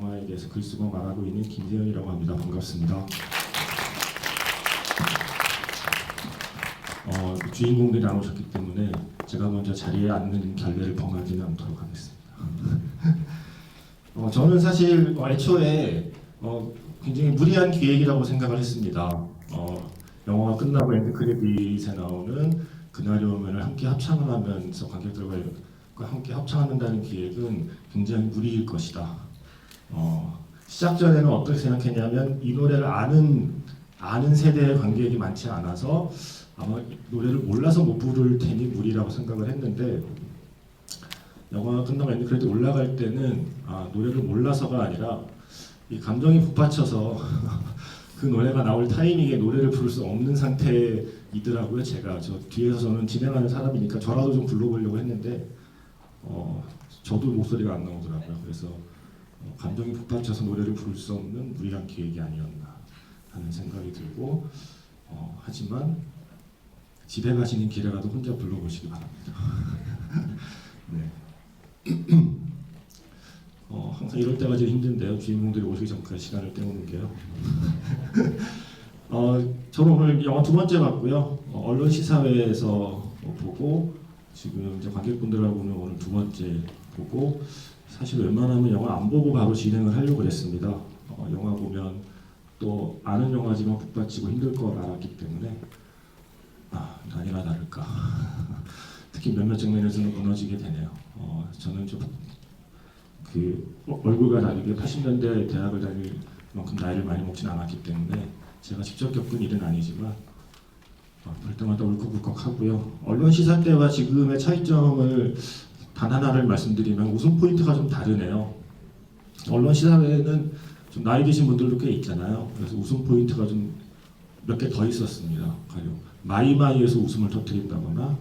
영화에 대해서 글 쓰고 말하고 있는 김세현이라고 합니다. 반갑습니다. 주인공들이 나오셨기 때문에 제가 먼저 자리에 앉는 결례를 범하지는 않도록 하겠습니다. 저는 사실 애초에 굉장히 무리한 기획이라고 생각을 했습니다. 영화가 끝나고 엔드크레딧에 나오는 그날이 오면을 함께 합창을 하면서 관객들과 함께 합창한다는 기획은 굉장히 무리일 것이다. 시작 전에는 어떻게 생각했냐면 이 노래를 아는 세대의 관객이 많지 않아서 아마 노래를 몰라서 못 부를 테니 무리라고 생각을 했는데 영화가 끝나고 엔드크레딧 올라갈 때는 노래를 몰라서가 아니라 이 감정이 북받쳐서 그 노래가 나올 타이밍에 노래를 부를 수 없는 상태이더라고요. 저 뒤에서는 진행하는 사람이니까 저라도 좀 불러보려고 했는데 저도 목소리가 안 나오더라고요. 그래서 감정이 북받쳐서 노래를 부를 수 없는 무리한 기획이 아니었나 하는 생각이 들고 하지만 집에 가시는 길에라도 혼자 불러보시기 바랍니다. 네. 항상 이럴 때가 제일 힘든데요. 주인공들이 오시기 전까지 시간을 때우는 게요. 저는 오늘 영화 두 번째 봤고요. 언론 시사회에서 보고 지금 이제 관객분들하고는 오늘 두 번째 보고 사실 웬만하면 영화 안 보고 바로 진행을 하려고 했습니다. 영화 보면 또 아는 영화지만 북받치고 힘들 걸 알았기 때문에 아니나 다를까 특히 몇몇 장면에서는 무너지게 되네요. 저는 좀 얼굴과 다르게 80년대 대학을 다닐 만큼 나이를 많이 먹진 않았기 때문에 제가 직접 겪은 일은 아니지만 볼 때마다 울컥울컥 하고요. 언론 시사 때와 지금의 차이점을 단 하나를 말씀드리면 웃음 포인트가 좀 다르네요. 언론 시사회는 좀 나이 드신 분들도 꽤 있잖아요. 그래서 웃음 포인트가 좀 몇 개 더 있었습니다. 가령 마이마이에서 웃음을 터뜨린다거나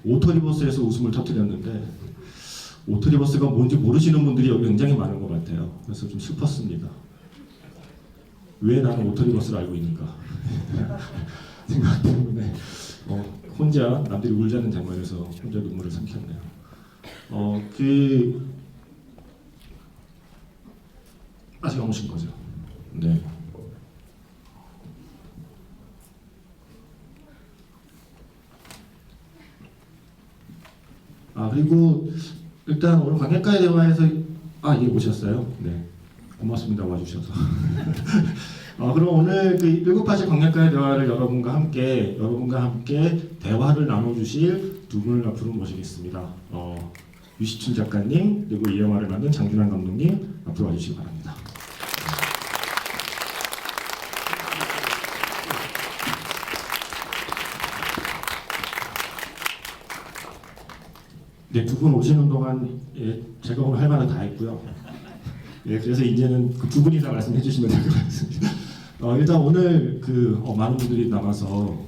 오토리버스에서 웃음을 터뜨렸는데 오토리버스가 뭔지 모르시는 분들이 여기 굉장히 많은 것 같아요. 그래서 좀 슬펐습니다. 왜 나는 오토리버스를 알고 있는가 생각 때문에 혼자 남들이 울자는 장면에서 혼자 눈물을 삼켰네요. 아직 안 오신 거죠? 네. 그리고 일단 오늘 관객과의 대화에서 예, 오셨어요? 네, 고맙습니다. 와주셔서. 그럼 오늘 1987 관객과의 대화를 여러분과 함께 대화를 나눠주실 두 분을 앞으로 모시겠습니다. 유시춘 작가님 그리고 이 영화를 만든 장준환 감독님 앞으로 와주시기 바랍니다. 네, 두 분 오시는 동안 제가 오늘 할 말은 다 했고요. 그래서 이제는 그 두 분이 다 말씀해 주시면 될 것 같습니다. 일단 오늘 많은 분들이 남아서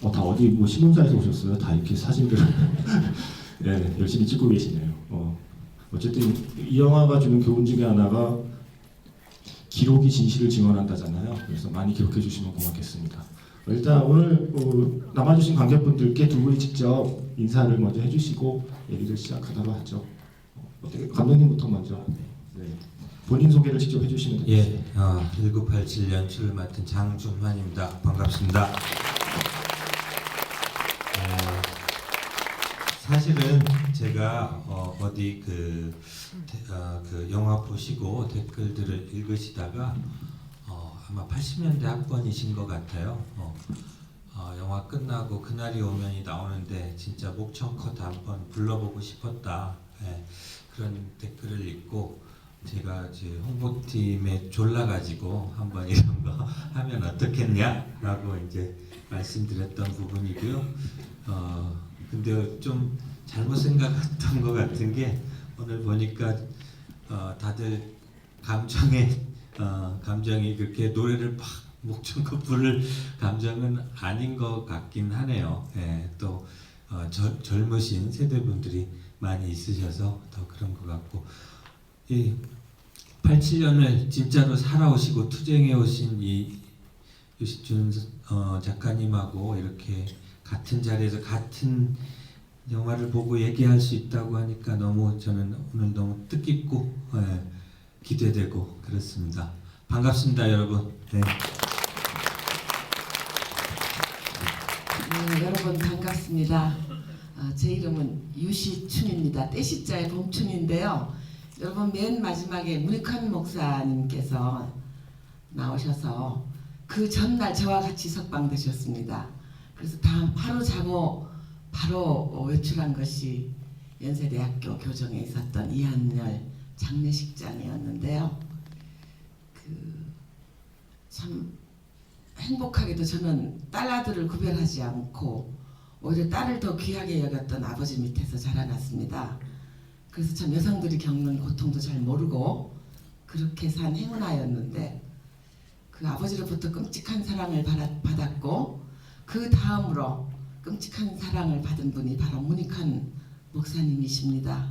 다 어디 신문사에서 오셨어요? 다 이렇게 사진들 열심히 찍고 계시네요. 어쨌든 이 영화가 주는 교훈 중에 하나가 기록이 진실을 증언한다잖아요. 그래서 많이 기록해 주시면 고맙겠습니다. 일단 오늘 남아주신 관객분들께 두 분이 직접 인사를 먼저 해주시고 얘기를 시작하도록 하죠. 어떻게 감독님부터 먼저 본인 소개를 직접 해주시면 되겠습니다. 1987 연출을 맡은 장준환입니다. 반갑습니다. 사실은 제가 어디 그 영화 보시고 댓글들을 읽으시다가 아마 80년대 학번이신 것 같아요. 영화 끝나고 그날이 오면이 나오는데 진짜 목청껏 한번 불러보고 싶었다. 그런 댓글을 읽고 제가 이제 홍보팀에 졸라가지고 한번 이런 거 하면 어떻겠냐라고 이제 말씀드렸던 부분이고요. 근데 좀 잘못 생각했던 것 같은 게 오늘 보니까 다들 감정이 그렇게 노래를 막 목청껏 부를 감정은 아닌 것 같긴 하네요. 또 젊으신 세대분들이 많이 있으셔서 더 그런 것 같고 이 87년을 진짜로 살아오시고 투쟁해 오신 이 유시춘 작가님하고 이렇게 같은 자리에서 같은 영화를 보고 얘기할 수 있다고 하니까 저는 오늘 너무 뜻깊고 기대되고 그렇습니다. 반갑습니다, 여러분. 네. 네, 여러분 반갑습니다. 제 이름은 유시춘입니다. 떼시자의 봄춘인데요. 여러분 맨 마지막에 문익환 목사님께서 나오셔서 그 전날 저와 같이 석방되셨습니다. 그래서 다음 하루 자고 바로 외출한 것이 연세대학교 교정에 있었던 이한열 장례식장이었는데요. 참 행복하게도 저는 딸아들을 구별하지 않고 오히려 딸을 더 귀하게 여겼던 아버지 밑에서 자라났습니다. 그래서 참 여성들이 겪는 고통도 잘 모르고 그렇게 산 행운아였는데 그 아버지로부터 끔찍한 사랑을 받았고 그 다음으로 끔찍한 사랑을 받은 분이 바로 문익환 목사님이십니다.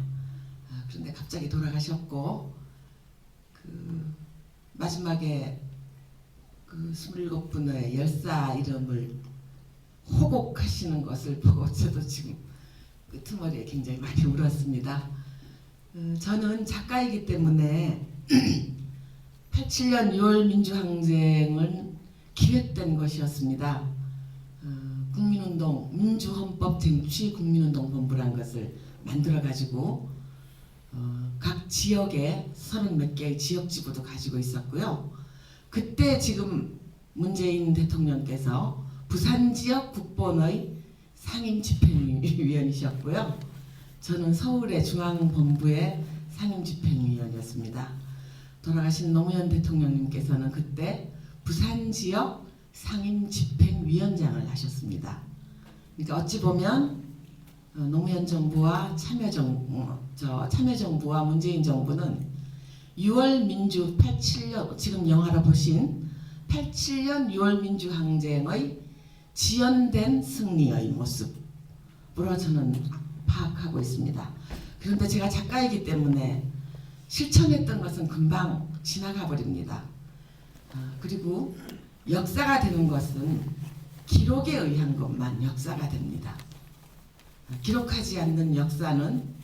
그런데 갑자기 돌아가셨고 그 마지막에 그 27분의 열사 이름을 호곡하시는 것을 보고 저도 지금 끄트머리에 굉장히 많이 울었습니다. 저는 작가이기 때문에 87년 6월 민주항쟁은 기획된 것이었습니다. 국민운동 민주헌법 쟁취 국민운동본부란 것을 만들어가지고 각 지역에 30몇 개의 지역지부도 가지고 있었고요. 그때 지금 문재인 대통령께서 부산 지역 국본의 상임집행위원이셨고요. 저는 서울의 중앙본부의 상임집행위원이었습니다. 돌아가신 노무현 대통령님께서는 그때 부산 지역 상임집행위원장을 하셨습니다. 그러니까 어찌 보면 노무현 정부와 참여정부와 문재인 정부는 6월 민주 87년 지금 영화로 보신 87년 6월 민주항쟁의 지연된 승리의 모습으로 저는 파악하고 있습니다. 그런데 제가 작가이기 때문에 실천했던 것은 금방 지나가 버립니다. 그리고 역사가 되는 것은 기록에 의한 것만 역사가 됩니다. 기록하지 않는 역사는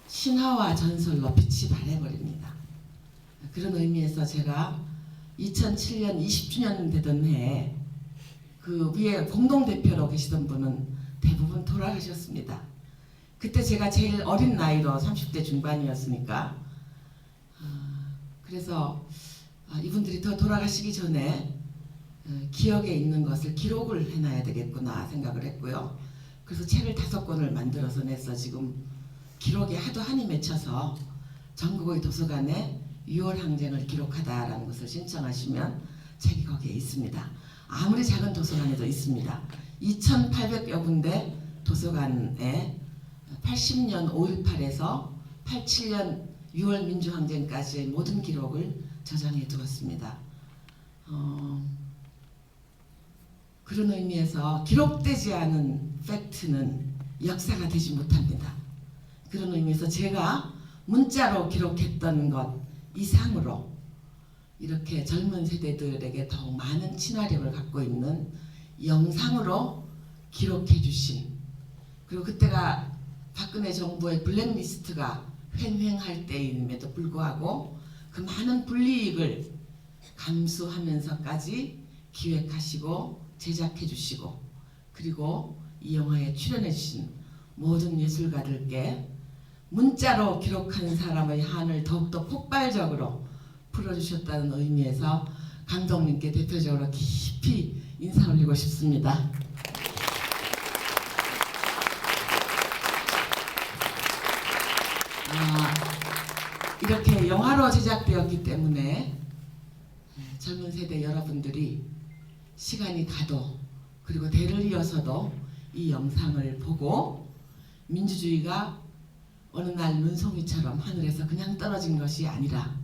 신화와 전설로 빛이 발해버립니다. 그런 의미에서 제가 2007년 20주년 되던 해에 그 위에 공동대표로 계시던 분은 대부분 돌아가셨습니다. 그때 제가 제일 어린 나이로 30대 중반이었으니까 그래서 이분들이 더 돌아가시기 전에 기억에 있는 것을 기록을 해놔야 되겠구나 생각을 했고요. 그래서 책을 5권을 만들어서 내서 지금 기록에 하도 한이 맺혀서 전국의 도서관에 6월 항쟁을 기록하다라는 것을 신청하시면 책이 거기에 있습니다. 아무리 작은 도서관에도 있습니다. 2,800여 군데 도서관에 80년 5.18에서 87년 6월 민주항쟁까지의 모든 기록을 저장해 두었습니다. 그런 의미에서 기록되지 않은 팩트는 역사가 되지 못합니다. 그런 의미에서 제가 문자로 기록했던 것 이상으로 이렇게 젊은 세대들에게 더욱 많은 친화력을 갖고 있는 영상으로 기록해 주신, 그리고 그때가 박근혜 정부의 블랙리스트가 횡행할 때임에도 불구하고 그 많은 불이익을 감수하면서까지 기획하시고 제작해 주시고 그리고 이 영화에 출연해 주신 모든 예술가들께 문자로 기록한 사람의 한을 더욱더 폭발적으로 풀어주셨다는 의미에서 감독님께 대표적으로 깊이 인사 올리고 싶습니다. 이렇게 영화로 제작되었기 때문에 젊은 세대 여러분들이 시간이 가도 그리고 대를 이어서도 이 영상을 보고 민주주의가 어느 날 눈송이처럼 하늘에서 그냥 떨어진 것이 아니라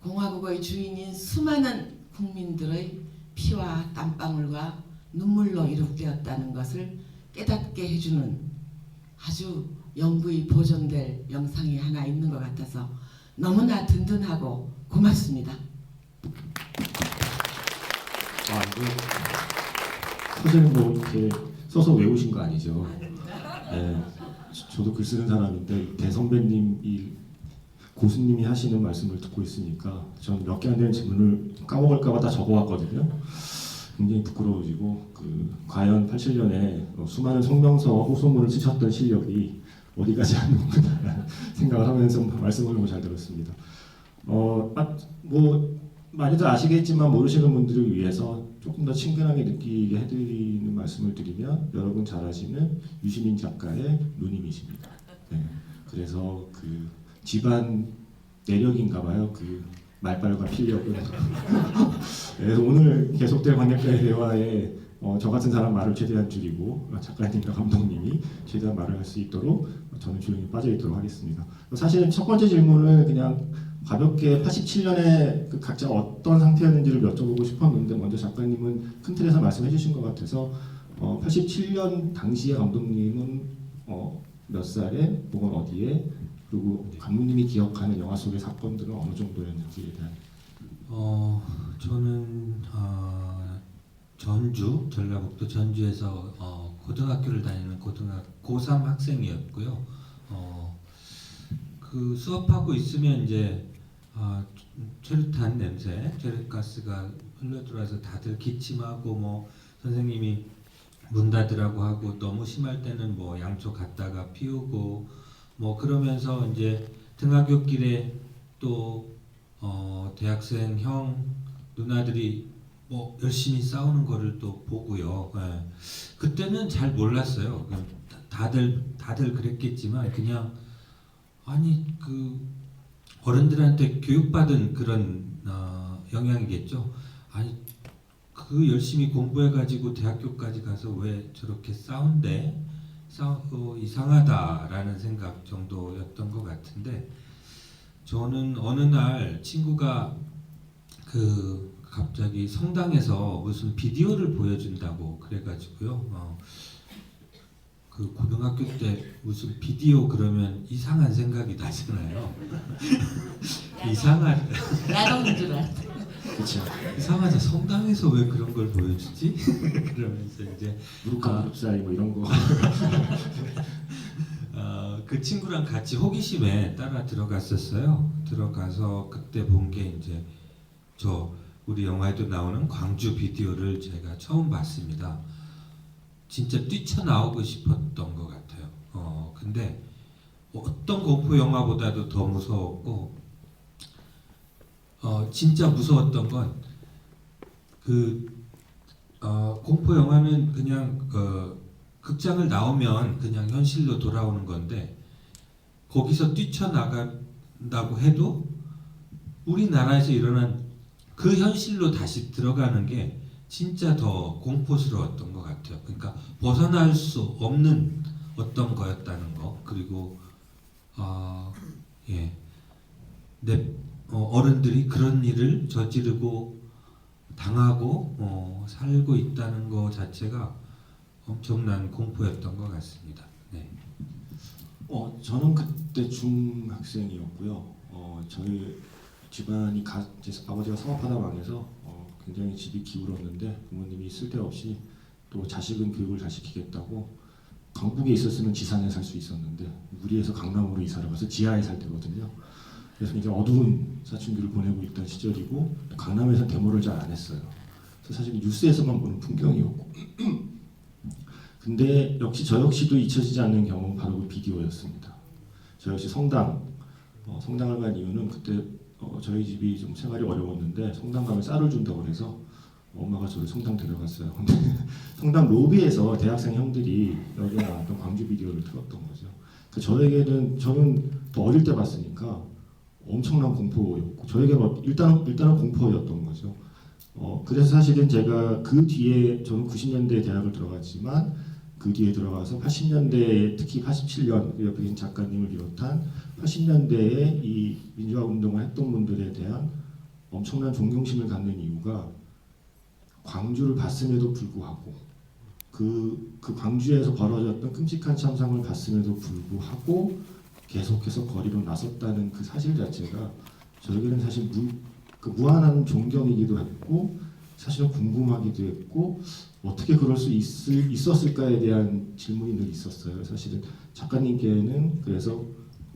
공화국의 주인인 수많은 국민들의 피와 땀방울과 눈물로 이룩되었다는 것을 깨닫게 해주는 아주 영구히 보존될 영상이 하나 있는 것 같아서 너무나 든든하고 고맙습니다. 이거 선생님 뭐 이렇게 써서 외우신 거 아니죠? 네, 저도 글 쓰는 사람인데 대 선배님 이 고수님이 하시는 말씀을 듣고 있으니까 전 몇 개 안 되는 질문을 까먹을까봐 다 적어왔거든요. 굉장히 부끄러워지고 과연 87년에 수많은 성명서와 호소문을 쓰셨던 실력이 어디 가지 않는구나 생각을 하면서 말씀을 너무 잘 들었습니다. 많이들 아시겠지만 모르시는 분들을 위해서 조금 더 친근하게 느끼게 해드리는 말씀을 드리면 여러분 잘 아시는 유시민 작가의 누님이십니다. 네. 그래서 집안 내력인가봐요. 말빨과 필력은. 그래서 오늘 계속될 관객과의 대화에 저 같은 사람 말을 최대한 줄이고 작가님과 감독님이 최대한 말을 할 수 있도록 저는 조용히 빠져있도록 하겠습니다. 사실 첫 번째 질문을 그냥 가볍게 87년에 각자 어떤 상태였는지를 여쭤보고 싶었는데 먼저 작가님은 큰 틀에서 말씀해 주신 것 같아서 87년 당시에 감독님은 몇 살에 혹은 어디에 그리고 감독님이 기억하는 영화 속의 사건들은 어느 정도였는지에 대한 저는 전주, 전라북도 전주에서 고등학교를 다니는 고3 학생이었고요. 수업하고 있으면 이제 최루탄 냄새, 최루가스가 흘러들어와서 다들 기침하고 뭐 선생님이 문 닫으라고 하고 너무 심할 때는 뭐 양초 갖다가 피우고 뭐 그러면서 이제 등하굣길에 또 대학생 형 누나들이 뭐 열심히 싸우는 거를 또 보고요. 예. 그때는 잘 몰랐어요. 다들 그랬겠지만 그냥 아니 어른들한테 교육받은 그런 영향이겠죠. 아니 열심히 공부해가지고 대학교까지 가서 왜 저렇게 싸운대? 이상하다라는 생각 정도였던 것 같은데 저는 어느 날 친구가 갑자기 성당에서 무슨 비디오를 보여준다고 그래가지고요. 고등학교 때 무슨 비디오 그러면 이상한 생각이 나잖아요. 야동인 줄 알았어. 그렇죠. 이상하다. 성당에서 왜 그런 걸 보여주지? 그러면서 이제 무릎 사이 뭐 이런 거. 그 친구랑 같이 호기심에 따라 들어갔었어요. 들어가서 그때 본 게 이제 우리 영화에도 나오는 광주 비디오를 제가 처음 봤습니다. 진짜 뛰쳐나오고 싶었던 것 같아요. 근데 어떤 공포 영화보다도 더 무서웠고 진짜 무서웠던 건 공포 영화는 그냥 극장을 나오면 그냥 현실로 돌아오는 건데 거기서 뛰쳐나간다고 해도 우리나라에서 일어난 그 현실로 다시 들어가는 게 진짜 더 공포스러웠던 것 같아요. 그러니까 벗어날 수 없는 어떤 거였다는 거. 그리고 어른들이 그런 일을 저지르고 당하고 살고 있다는 거 자체가 엄청난 공포였던 것 같습니다. 네. 저는 그때 중학생이었고요. 저희 집안이 아버지가 사업하다 망해서 굉장히 집이 기울었는데 부모님이 쓸데없이 또 자식은 교육을 잘 시키겠다고 강북에 있었으면 지산에 살 수 있었는데 무리해서 강남으로 이사를 가서 지하에 살 때거든요. 그래서 굉장히 어두운 사춘기를 보내고 있던 시절이고 강남에서 데모를 잘 안 했어요. 그래서 사실 뉴스에서만 보는 풍경이었고 근데 저 역시도 잊혀지지 않는 경험은 바로 그 비디오였습니다. 저 역시 성당을 간 이유는 그때 저희 집이 좀 생활이 어려웠는데 성당 가면 쌀을 준다고 해서 엄마가 저를 성당 데려갔어요. 근데 성당 로비에서 대학생 형들이 여기 나왔던 광주 비디오를 틀었던 거죠. 저에게는 저는 더 어릴 때 봤으니까 엄청난 공포였고 저에게는 일단은 공포였던 거죠. 그래서 사실은 제가 그 뒤에 저는 90년대에 대학을 들어갔지만 그 뒤에 들어가서 80년대에 특히 87년 옆에 계신 작가님을 비롯한 80년대에 이 민주화 운동을 했던 분들에 대한 엄청난 존경심을 갖는 이유가 광주를 봤음에도 불구하고 그 광주에서 벌어졌던 끔찍한 참상을 봤음에도 불구하고 계속해서 거리로 나섰다는 그 사실 자체가 저에게는 사실 무한한 존경이기도 했고 사실은 궁금하기도 했고 어떻게 그럴 수 있었을까에 대한 질문이 늘 있었어요. 사실은 작가님께는 그래서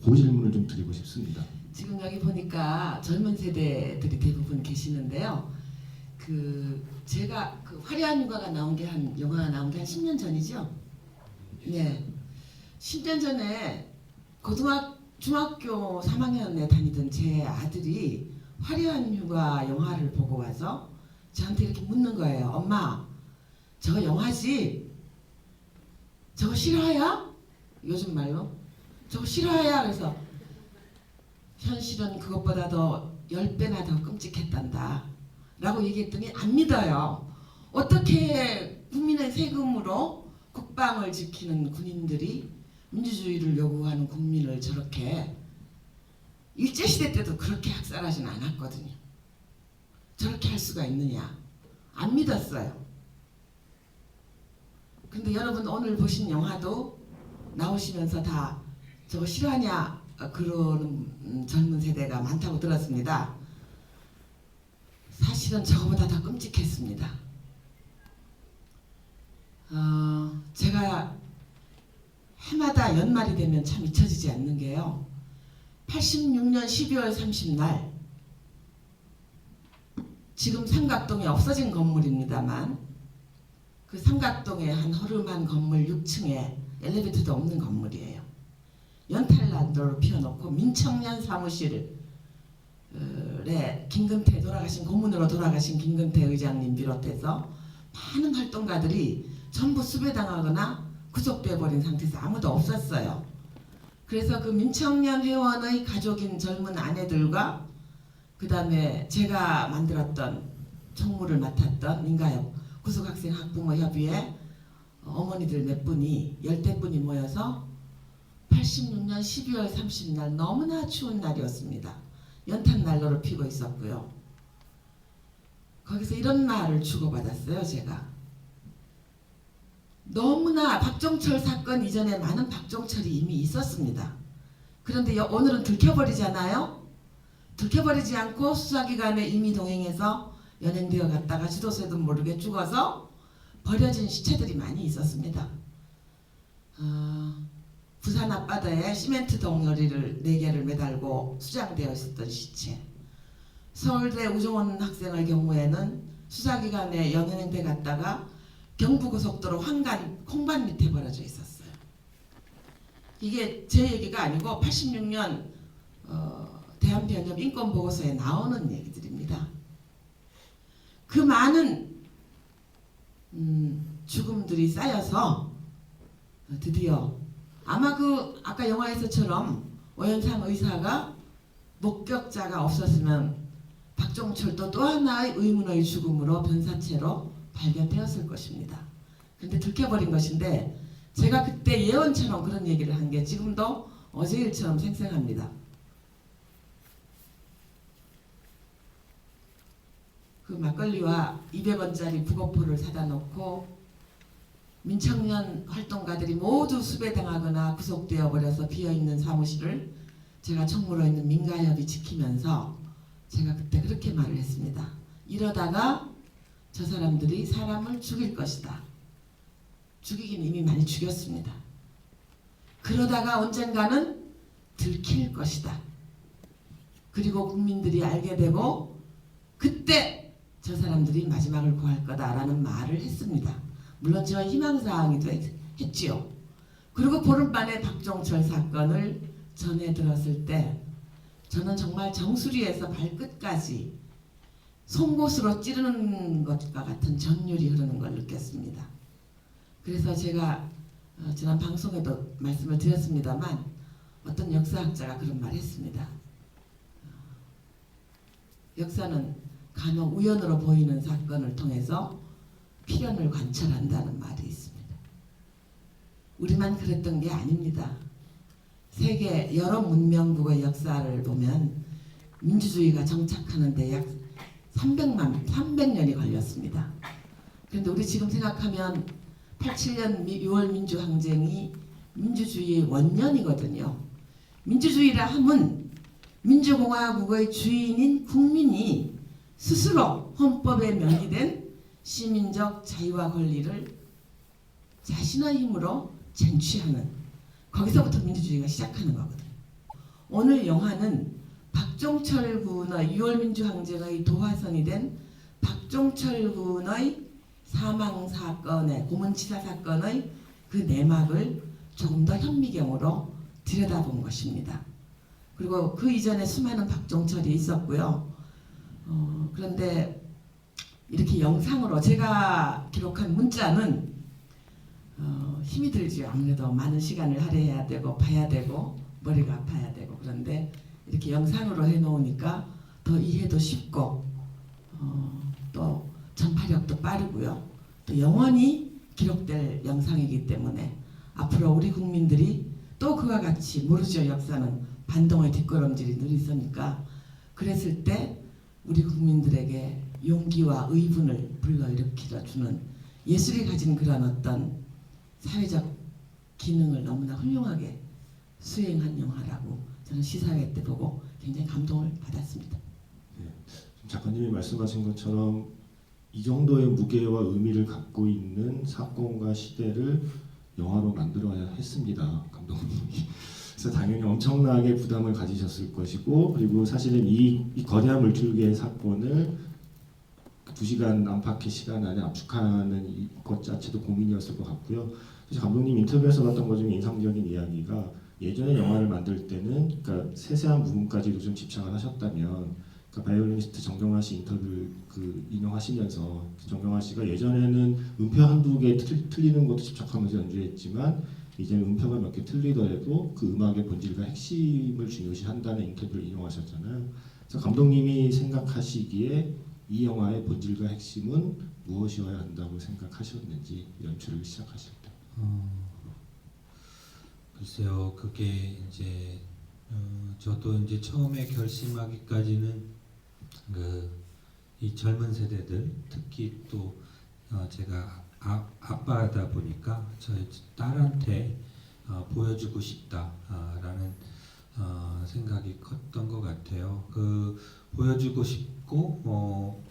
그 질문을 좀 드리고 싶습니다. 지금 여기 보니까 젊은 세대들이 대부분 계시는데요. 제가 화려한 휴가가 나온 게 영화가 나온 게 한 10년 전이죠. 네, 10년 전에 중학교 3학년에 다니던 제 아들이 화려한 휴가 영화를 보고 와서 저한테 이렇게 묻는 거예요. 엄마, 저거 영화지? 저거 실화야? 요즘 말로 저거 실화야? 그래서 현실은 그것보다 더 10배나 더 끔찍했단다 라고 얘기했더니 안 믿어요. 어떻게 국민의 세금으로 국방을 지키는 군인들이 민주주의를 요구하는 국민을 저렇게, 일제시대 때도 그렇게 학살하진 않았거든요. 저렇게 할 수가 있느냐, 안 믿었어요. 근데 여러분 오늘 보신 영화도 나오시면서 다 저거 실화냐 그러는 젊은 세대가 많다고 들었습니다. 사실은 저거보다 더 끔찍했습니다. 제가 해마다 연말이 되면 참 잊혀지지 않는 게요. 86년 12월 30날 지금 삼각동에 없어진 건물입니다만 그 삼각동의 한 허름한 건물 6층에 엘리베이터도 없는 건물이에요. 연탄난로를 피워놓고 민청년 사무실에 김근태 고문으로 돌아가신 김근태 의장님 비롯해서 많은 활동가들이 전부 수배당하거나 구속돼버린 상태에서 아무도 없었어요. 그래서 그 민청년 회원의 가족인 젊은 아내들과 그 다음에 제가 만들었던 총무를 맡았던 민가협 구속학생 학부모 협의회 어머니들 몇 분이 10대분이 모여서 86년 12월 30날 너무나 추운 날이었습니다. 연탄난로를 피고 있었고요. 거기서 이런 말을 주고받았어요. 제가 너무나 박종철 사건 이전에 많은 박종철이 이미 있었습니다. 그런데 오늘은 들켜버리잖아요. 들켜버리지 않고 수사기관에 이미 동행해서 연행되어 갔다가 지도세도 모르게 죽어서 버려진 시체들이 많이 있었습니다. 부산 앞바다에 시멘트 덩어리를 4개를 매달고 수장되어 있었던 시체, 서울대 우종원 학생의 경우에는 수사기관에 연행돼 갔다가 경부고속도로 황간 콩밭 밑에 버려져 있었어요. 이게 제 얘기가 아니고 86년 대한변협 인권보고서에 나오는 얘기들입니다. 그 많은 죽음들이 쌓여서 드디어 아마 아까 영화에서처럼 오현상 의사가 목격자가 없었으면 박종철도 또 하나의 의문의 죽음으로 변사체로 발견되었을 것입니다. 그런데 들켜버린 것인데 제가 그때 예언처럼 그런 얘기를 한 게 지금도 어제 일처럼 생생합니다. 그 막걸리와 200원짜리 북어포를 사다 놓고 민청년 활동가들이 모두 수배당하거나 구속되어 버려서 비어있는 사무실을 제가 총무로 있는 민가협이 지키면서 제가 그때 그렇게 말을 했습니다. 이러다가 저 사람들이 사람을 죽일 것이다. 죽이긴 이미 많이 죽였습니다. 그러다가 언젠가는 들킬 것이다. 그리고 국민들이 알게 되고 그때 저 사람들이 마지막을 구할 거다라는 말을 했습니다. 물론 저 희망사항이도 했지요. 그리고 보름만에 박종철 사건을 전해 들었을 때 저는 정말 정수리에서 발끝까지 송곳으로 찌르는 것과 같은 전율이 흐르는 걸 느꼈습니다. 그래서 제가 지난 방송에도 말씀을 드렸습니다만 어떤 역사학자가 그런 말을 했습니다. 역사는 간혹 우연으로 보이는 사건을 통해서 필연을 관찰한다는 말이 있습니다. 우리만 그랬던 게 아닙니다. 세계 여러 문명국의 역사를 보면 민주주의가 정착하는 데 약 300년이 걸렸습니다. 그런데 우리 지금 생각하면 87년 6월 민주항쟁이 민주주의의 원년이거든요. 민주주의라 함은 민주공화국의 주인인 국민이 스스로 헌법에 명기된 시민적 자유와 권리를 자신의 힘으로 쟁취하는, 거기서부터 민주주의가 시작하는 거거든요. 오늘 영화는 박종철 군의 6월 민주항쟁의 도화선이 된 박종철 군의 사망 사건의 고문치사 사건의 그 내막을 조금 더 현미경으로 들여다본 것입니다. 그리고 그 이전에 수많은 박종철이 있었고요. 그런데 이렇게 영상으로 제가 기록한 문자는 힘이 들지요. 아무래도 많은 시간을 할애해야 되고 봐야 되고 머리가 아파야 되고 그런데 이렇게 영상으로 해놓으니까 더 이해도 쉽고 또 전파력도 빠르고요. 또 영원히 기록될 영상이기 때문에 앞으로 우리 국민들이 또 그와 같이 모르죠. 역사는 반동의 뒷걸음질이 늘 있으니까 그랬을 때 우리 국민들에게 용기와 의분을 불러일으켜 주는 예술이 가진 그런 어떤 사회적 기능을 너무나 훌륭하게 수행한 영화라고 저는 시사회 때 보고 굉장히 감동을 받았습니다. 작가님이 말씀하신 것처럼 이 정도의 무게와 의미를 갖고 있는 사건과 시대를 영화로 만들어야 했습니다. 감독님이. 그래서 당연히 엄청나게 부담을 가지셨을 것이고 그리고 사실은 이 거대한 물줄기의 사건을 2시간 안팎의 시간 안에 압축하는 것 자체도 고민이었을 것 같고요. 사실 감독님 인터뷰에서 봤던 것 중에 인상적인 이야기가 예전에 영화를 만들 때는 그러니까 세세한 부분까지도 좀 집착을 하셨다면 그러니까 바이올리니스트 정경화 씨 인터뷰를 인용하시면서 정경화 씨가 예전에는 음표 한두 개 틀리는 것도 집착하면서 연주했지만 이제는 음표가 몇 개 틀리더라도 그 음악의 본질과 핵심을 중요시한다는 인터뷰를 인용하셨잖아요. 그래서 감독님이 생각하시기에 이 영화의 본질과 핵심은 무엇이어야 한다고 생각하셨는지 연출을 시작하실 때. 글쎄요, 그게 이제 저도 이제 처음에 결심하기까지는 이 젊은 세대들 특히 또 제가 아빠다 보니까 저희 딸한테 보여주고 싶다라는 생각이 컸던 것 같아요. 보여주고 싶고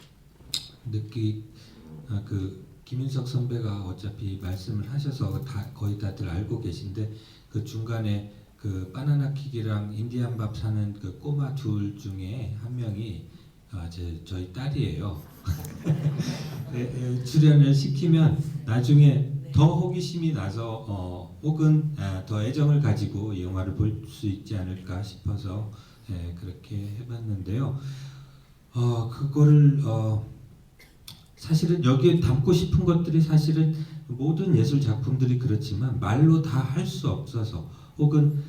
김인석 선배가 어차피 말씀을 하셔서 거의 다들 알고 계신데 그 중간에 그 바나나킥이랑 인디안밥 사는 그 꼬마 둘 중에 한 명이 저희 딸이에요. 출연을 시키면 나중에 더 호기심이 나서 혹은 더 애정을 가지고 이 영화를 볼 수 있지 않을까 싶어서 그렇게 해봤는데요. 그거를 사실은 여기에 담고 싶은 것들이 사실은 모든 예술 작품들이 그렇지만 말로 다 할 수 없어서 혹은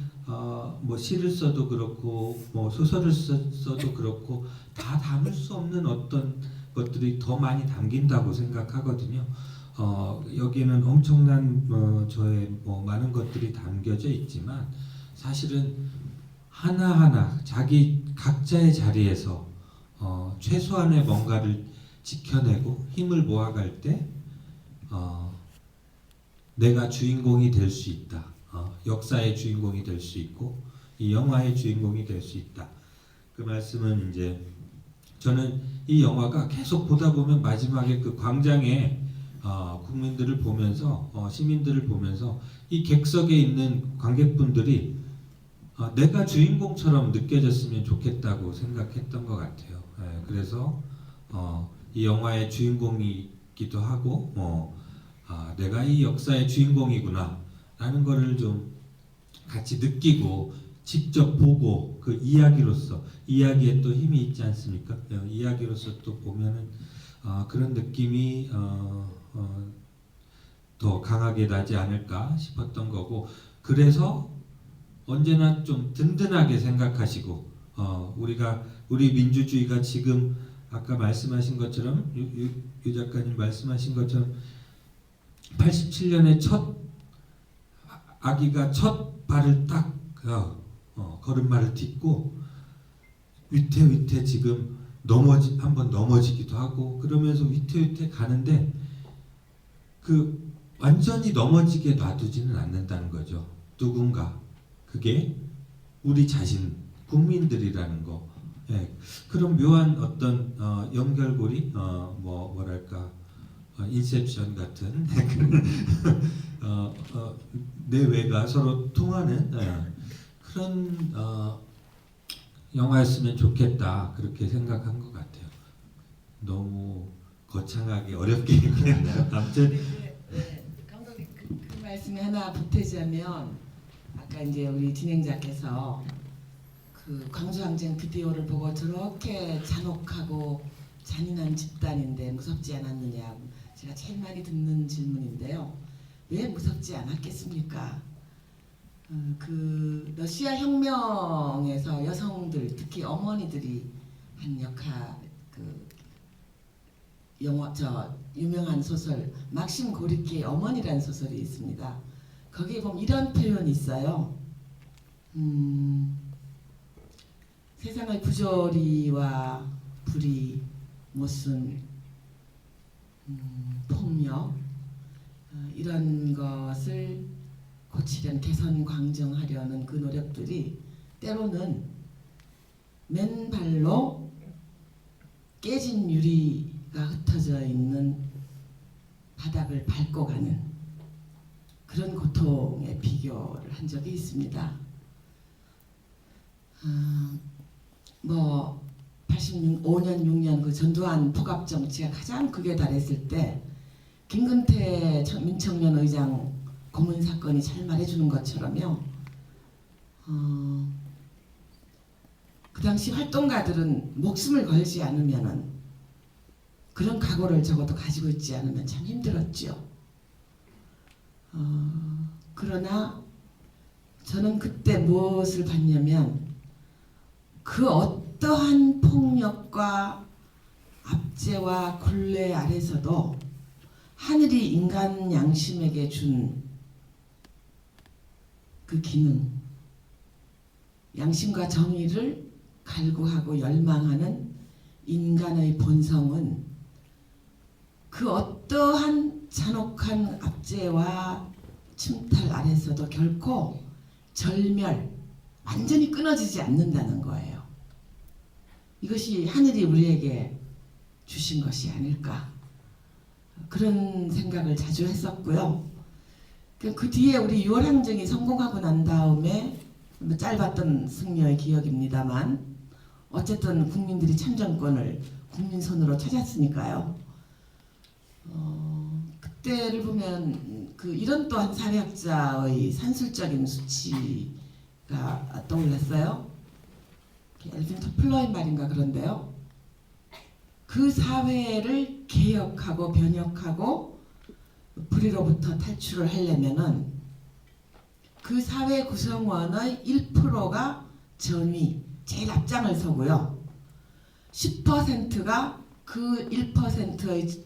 뭐 시를 써도 그렇고 뭐 소설을 써도 그렇고 다 담을 수 없는 어떤 것들이 더 많이 담긴다고 생각하거든요. 여기에는 엄청난 저의 많은 것들이 담겨져 있지만 사실은 하나하나 자기 각자의 자리에서 최소한의 뭔가를 지켜내고 힘을 모아갈 때 내가 주인공이 될 수 있다. 역사의 주인공이 될 수 있고 이 영화의 주인공이 될 수 있다. 그 말씀은 이제 저는 이 영화가 계속 보다 보면 마지막에 그 광장에 국민들을 보면서 시민들을 보면서 이 객석에 있는 관객분들이 내가 주인공처럼 느껴졌으면 좋겠다고 생각했던 것 같아요. 그래서 이 영화의 주인공이기도 하고 내가 이 역사의 주인공이구나 라는 거를 좀 같이 느끼고 직접 보고 그 이야기로서 이야기에 또 힘이 있지 않습니까? 이야기로서 또 보면은 그런 느낌이 더 강하게 나지 않을까 싶었던 거고 그래서 언제나 좀 든든하게 생각하시고 우리 민주주의가 지금 아까 말씀하신 것처럼 유 작가님 말씀하신 것처럼 87년에 첫 아기가 첫 발을 딱 걸음마를 딛고 위태위태 지금 한번 넘어지기도 하고 그러면서 위태위태 가는데 그 완전히 넘어지게 놔두지는 않는다는 거죠. 누군가 그게 우리 자신 국민들이라는 거. 그런 묘한 어떤 연결고리 뭐랄까 인셉션 같은 내외가 서로 통하는 그런 영화였으면 좋겠다 그렇게 생각한 것 같아요. 너무 거창하게 어렵게 얘기했나요? 아무튼 감독님 그 말씀에 하나 보태자면 아까 이제 우리 진행자께서 그 광주항쟁 비디오를 보고 저렇게 잔혹하고 잔인한 집단인데 무섭지 않았느냐, 제가 제일 많이 듣는 질문인데요. 왜 무섭지 않았겠습니까? 그 러시아 혁명에서 여성들, 특히 어머니들이 한 역할, 그 영화 유명한 소설 막심 고리키의 어머니라는 소설이 있습니다. 거기에 보면 이런 표현이 있어요. 세상의 부조리와 불의, 모순, 폭력 이런 것을 고치려는, 개선 광정하려는 그 노력들이 때로는 맨발로 깨진 유리가 흩어져 있는 바닥을 밟고 가는 그런 고통에 비교를 한 적이 있습니다. 뭐 85년 6년 그 전두환 북압 정치가 가장 극에 달했을 때 김근태 민청년 의장 고문 사건이 잘 말해주는 것처럼요. 그 당시 활동가들은 목숨을 걸지 않으면은, 그런 각오를 적어도 가지고 있지 않으면 참 힘들었죠. 그러나 저는 그때 무엇을 봤냐면 그 어떠한 폭력과 압제와 굴레 아래서도 하늘이 인간 양심에게 준 그 기능, 양심과 정의를 갈구하고 열망하는 인간의 본성은 그 어떠한 잔혹한 압제와 침탈 아래서도 결코 절멸, 완전히 끊어지지 않는다는 거예요. 이것이 하늘이 우리에게 주신 것이 아닐까, 그런 생각을 자주 했었고요. 그 뒤에 우리 6월 항쟁이 성공하고 난 다음에 짧았던 승려의 기억입니다만 어쨌든 국민들이 참정권을 국민 손으로 찾았으니까요. 그때를 보면 그 이런 또한 사회학자의 산술적인 수치가 떠올랐어요. 엘빈 토플러의 말인가 그런데요. 그 사회를 개혁하고 변혁하고 불의로부터 탈출을 하려면은 그 사회 구성원의 1%가 전위, 제일 앞장을 서고요. 10%가 그 1%의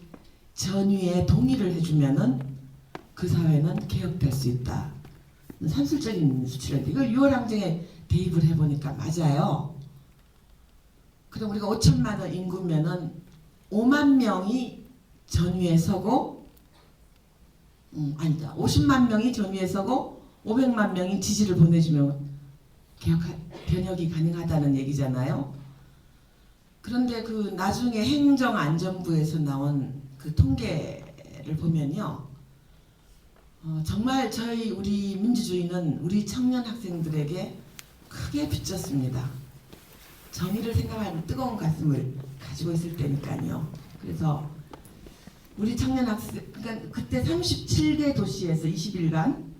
전위에 동의를 해주면은 그 사회는 개혁될 수 있다. 산술적인 수치를, 이걸 6월 항쟁에 대입을 해보니까 맞아요. 그럼 우리가 5천만의 인구면은 5만 명이 전위에 서고, 아니다, 50만 명이 전위에 서고 500만 명이 지지를 보내주면 변혁이 가능하다는 얘기잖아요. 그런데 그 나중에 행정안전부에서 나온 그 통계를 보면요, 정말 우리 민주주의는 우리 청년 학생들에게 크게 비쳤습니다. 정의를 생각하는 뜨거운 가슴을 가지고 있을 때니까요. 그래서 우리 청년 학생, 그러니까 그때 37개 도시에서 20일간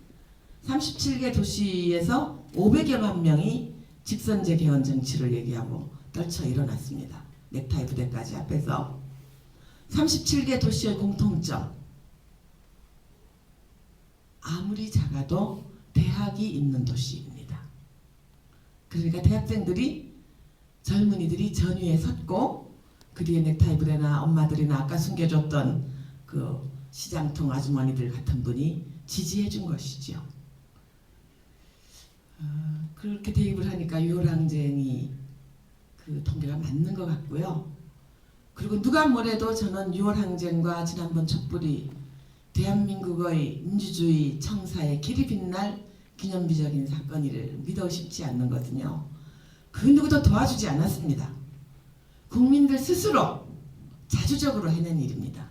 37개 도시에서 500여만 명이 직선제 개헌 정치를 얘기하고 떨쳐 일어났습니다. 넥타이 부대까지 앞에서. 37개 도시의 공통점, 아무리 작아도 대학이 있는 도시입니다. 그러니까 대학생들이, 젊은이들이 전위에 섰고 그 뒤에 넥타이 부대나 엄마들이나 아까 숨겨줬던 그 시장통 아주머니들 같은 분이 지지해 준 것이죠. 그렇게 대입을 하니까 6월 항쟁이 그 통계가 맞는 것 같고요. 그리고 누가 뭐래도 저는 6월 항쟁과 지난번 촛불이 대한민국의 민주주의 청사에 길이 빛날 기념비적인 사건이를 믿어 싶지 않는 거거든요. 그 누구도 도와주지 않았습니다. 국민들 스스로 자주적으로 해낸 일입니다.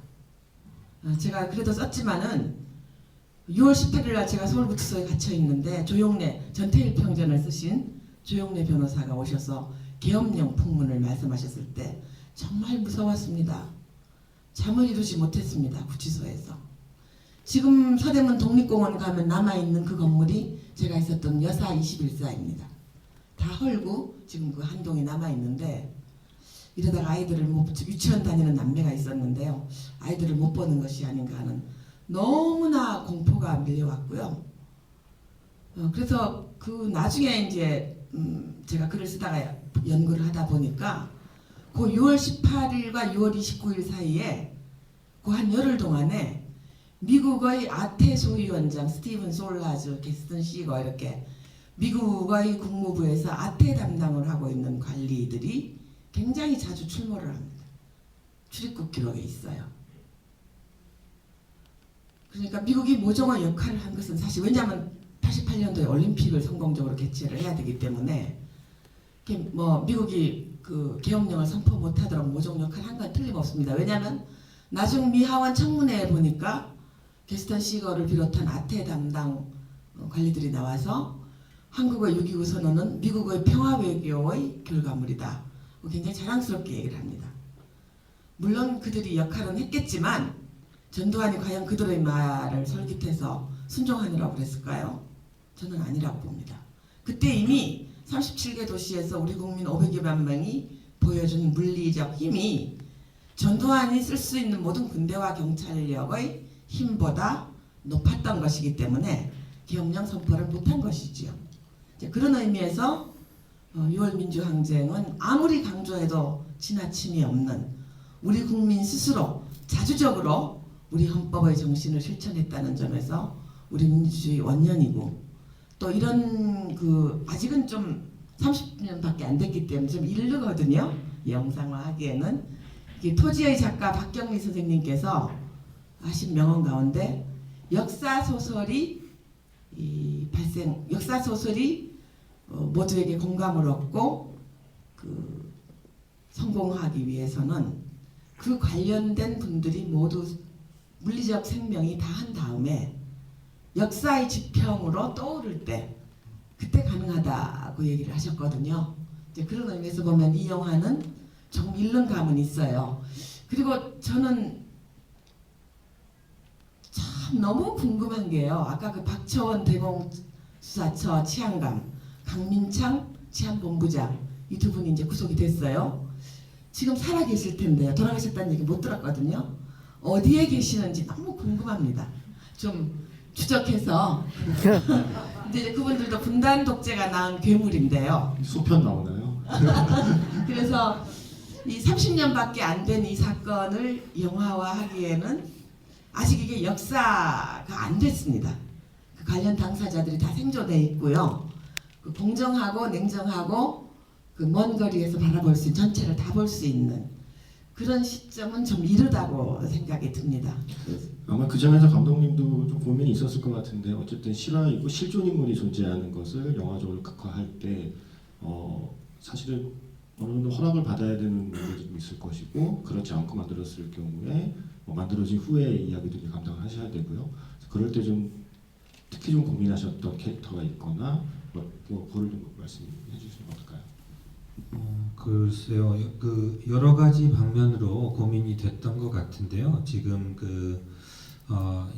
제가 그래도 썼지만은 6월 18일 날 제가 서울구치소에 갇혀 있는데 조용래 전태일 평전을 쓰신 조영래 변호사가 오셔서 계엄령 풍문을 말씀하셨을 때 정말 무서웠습니다. 잠을 이루지 못했습니다. 구치소에서. 지금 서대문 독립공원 가면 남아있는 그 건물이 제가 있었던 여사 21사입니다. 다 헐고 지금 그 한 동이 남아있는데, 이러다가 아이들을 유치원 다니는 남매가 있었는데요. 아이들을 못 보는 것이 아닌가 하는 너무나 공포가 밀려왔고요. 그래서 그 나중에 이제 제가 글을 쓰다가 연구를 하다 보니까 그 6월 18일과 6월 29일 사이에 그 한 열흘 동안에 미국의 아태 소위원장 스티븐 솔라즈, 게스턴 시거 이렇게 미국의 국무부에서 아태 담당을 하고 있는 관리들이 굉장히 자주 출몰을 합니다. 출입국 기록에 있어요. 그러니까 미국이 모종의 역할을 한 것은 사실, 왜냐하면 88년도에 올림픽을 성공적으로 개최를 해야 되기 때문에 뭐 미국이 그 계엄령을 선포 못하도록 모종 역할을 한 건 틀림없습니다. 왜냐하면 나중 미 하원 청문회에 보니까 게스턴 시거를 비롯한 아태 담당 관리들이 나와서 한국의 6.29 선언은 미국의 평화 외교의 결과물이다. 굉장히 자랑스럽게 얘기를 합니다. 물론 그들이 역할은 했겠지만 전두환이 과연 그들의 말을 솔깃해서 순종하느라고 그랬을까요? 저는 아니라고 봅니다. 그때 이미 37개 도시에서 우리 국민 500여만 명이 보여준 물리적 힘이 전두환이 쓸 수 있는 모든 군대와 경찰력의 힘보다 높았던 것이기 때문에 계엄령 선포를 못한 것이지요. 그런 의미에서 6월 민주항쟁은 아무리 강조해도 지나침이 없는, 우리 국민 스스로 자주적으로 우리 헌법의 정신을 실천했다는 점에서 우리 민주주의 원년이고, 또 이런 아직은 좀 30년밖에 안 됐기 때문에 좀 이르거든요. 영상화하기에는. 토지의 작가 박경리 선생님께서 하신 명언 가운데 역사 소설이 모두에게 공감을 얻고 성공하기 위해서는 그 관련된 분들이 모두 물리적 생명이 다한 다음에 역사의 지평으로 떠오를 때 그때 가능하다고 얘기를 하셨거든요. 이제 그런 의미에서 보면 이 영화는 조금 잃는 감은 있어요. 그리고 저는 참 너무 궁금한 게요. 아까 그 박처원 대공수사처 치안감, 강민창 치안본부장, 이 두 분이 이제 구속이 됐어요. 지금 살아 계실 텐데요. 돌아가셨다는 얘기 못 들었거든요. 어디에 계시는지 너무 궁금합니다. 좀 추적해서. 근데 그분들도 분단 독재가 낳은 괴물인데요. 소편 나오나요? 그래서 이 30년밖에 안 된 이 사건을 영화화하기에는 아직 이게 역사가 안 됐습니다. 그 관련 당사자들이 다 생존해 있고요. 그 공정하고 냉정하고 그 먼 거리에서 바라볼 수 있는, 전체를 다 볼 수 있는 그런 시점은 좀 이르다고 생각이 듭니다. 아마 그 점에서 감독님도 좀 고민이 있었을 것 같은데, 어쨌든 실화이고 실존 인물이 존재하는 것을 영화적으로 극화할 때 사실은 어느 정도 허락을 받아야 되는 부분이 좀 있을 것이고, 그렇지 않고 만들었을 경우에 만들어진 후의 이야기들이 감당을 하셔야 되고요. 그럴 때 좀 특히 좀 고민하셨던 캐릭터가 있거나 그걸 좀 말씀해 주시면 어떨까요? 글쎄요, 그 여러 가지 방면으로 고민이 됐던 것 같은데요. 지금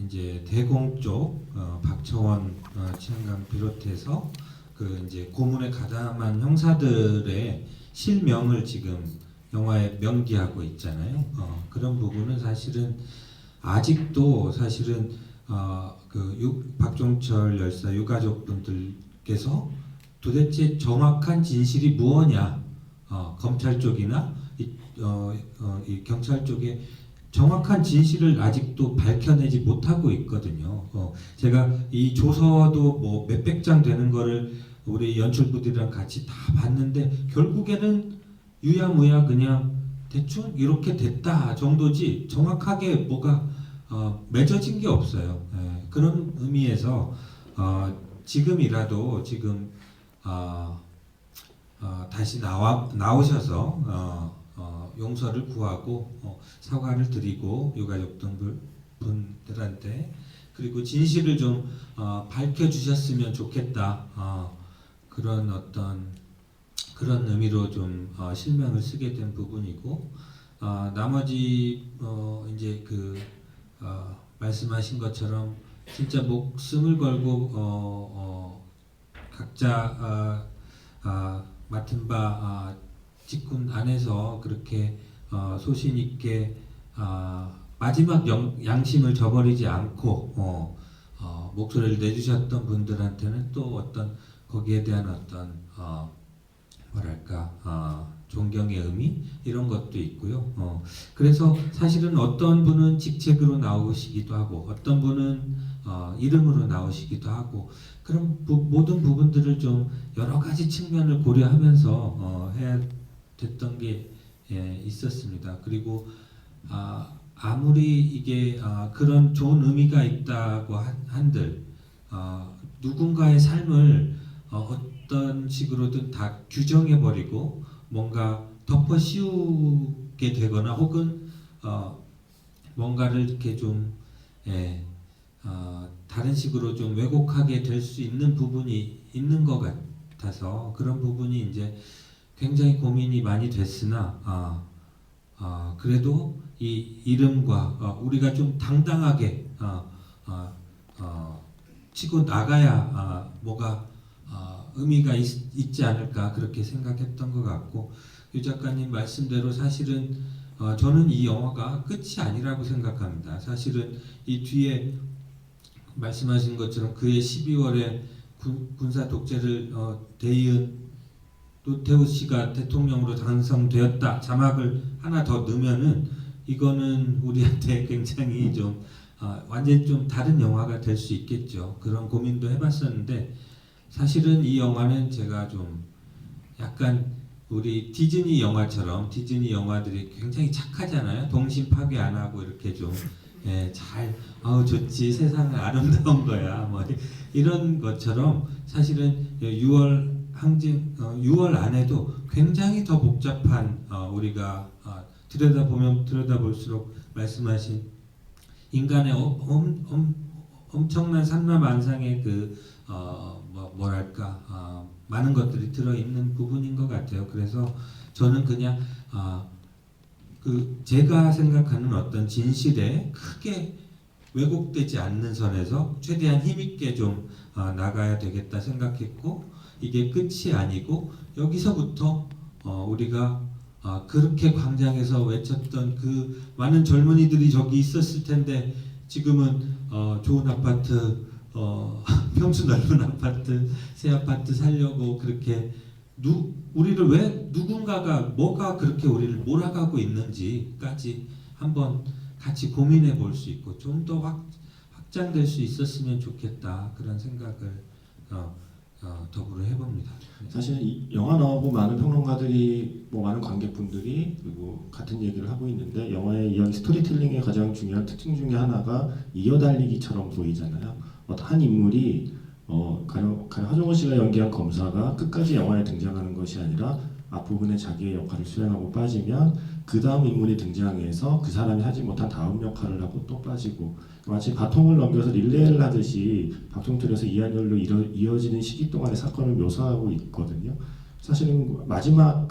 이제 대공 쪽 박처원 치안감 비롯해서 이제 고문에 가담한 형사들의 실명을 지금 영화에 명기하고 있잖아요. 그런 부분은 사실은 아직도 사실은 박종철 열사 유가족분들께서 도대체 정확한 진실이 무엇냐, 검찰 쪽이나 이 경찰 쪽에 정확한 진실을 아직도 밝혀내지 못하고 있거든요. 제가 이 조서도 뭐 몇백 장 되는 거를 우리 연출부들이랑 같이 다 봤는데 결국에는 유야무야 그냥 대충 이렇게 됐다 정도지 정확하게 뭐가 맺어진 게 없어요. 그런 의미에서 지금이라도 다시 나오셔서 용서를 구하고 사과를 드리고 유가족 분들한테, 그리고 진실을 좀 밝혀주셨으면 좋겠다. 그런 어떤 그런 의미로 좀 실명을 쓰게 된 부분이고 나머지 이제 말씀하신 것처럼 진짜 목숨을 걸고 각자 맡은 바 직군 안에서 그렇게 소신 있게 마지막 양심을 저버리지 않고 목소리를 내주셨던 분들한테는 또 어떤 거기에 대한 어떤 뭐랄까 존경의 의미 이런 것도 있고요. 그래서 사실은 어떤 분은 직책으로 나오시기도 하고 어떤 분은 이름으로 나오시기도 하고 그런 모든 부분들을 좀 여러 가지 측면을 고려하면서 해야 됐던 게 있었습니다. 그리고 아무리 이게 그런 좋은 의미가 있다고 한들 누군가의 삶을 어떤 식으로든 다 규정해버리고 뭔가 덮어 씌우게 되거나 혹은 뭔가를 이렇게 좀 다른 식으로 좀 왜곡하게 될 수 있는 부분이 있는 것 같아서 그런 부분이 이제 굉장히 고민이 많이 됐으나 그래도 이 이름과 우리가 좀 당당하게 치고 나가야 뭐가 의미가 있지 않을까 그렇게 생각했던 것 같고 유 작가님 말씀대로 사실은 저는 이 영화가 끝이 아니라고 생각합니다. 사실은 이 뒤에 말씀하신 것처럼 그해 12월에 군사 독재를 대의은 노태우 씨가 대통령으로 당선되었다 자막을 하나 더 넣으면은 이거는 우리한테 굉장히 좀 완전히 좀 다른 영화가 될 수 있겠죠. 그런 고민도 해봤었는데 사실은 이 영화는 제가 좀 약간 우리 디즈니 영화처럼 디즈니 영화들이 굉장히 착하잖아요. 동심 파괴 안 하고 이렇게 좀 잘 좋지 세상은 아름다운 거야 뭐 이런 것처럼 사실은 6월 안에도 굉장히 더 복잡한 우리가 들여다볼수록 말씀하신 인간의 엄청난 산나만상의 뭐랄까 많은 것들이 들어 있는 부분인 것 같아요. 그래서 저는 그냥 제가 생각하는 어떤 진실에 크게 왜곡되지 않는 선에서 최대한 힘있게 좀 나가야 되겠다 생각했고 이게 끝이 아니고 여기서부터 우리가 그렇게 광장에서 외쳤던 그 많은 젊은이들이 저기 있었을 텐데 지금은 좋은 아파트 평수 넓은 아파트 새 아파트 살려고 그렇게 우리를 왜 누군가가 뭐가 그렇게 우리를 몰아가고 있는지까지 한번 같이 고민해 볼 수 있고 좀 더 확장될 수 있었으면 좋겠다 그런 생각을 더불어 해봅니다. 사실 이 영화 나오고 많은 평론가들이 많은 관객분들이 그리고 같은 얘기를 하고 있는데 영화의 이야기 스토리텔링의 가장 중요한 특징 중에 하나가 이어달리기처럼 보이잖아요. 어떤 한 인물이 가령 하정우 씨가 연기한 검사가 끝까지 영화에 등장하는 것이 아니라 앞부분에 자기의 역할을 수행하고 빠지면 그 다음 인물이 등장해서 그 사람이 하지 못한 다음 역할을 하고 또 빠지고 마치 바통을 넘겨서 릴레이를 하듯이 박통틀에서 이한열로 이어지는 시기 동안의 사건을 묘사하고 있거든요. 사실은 마지막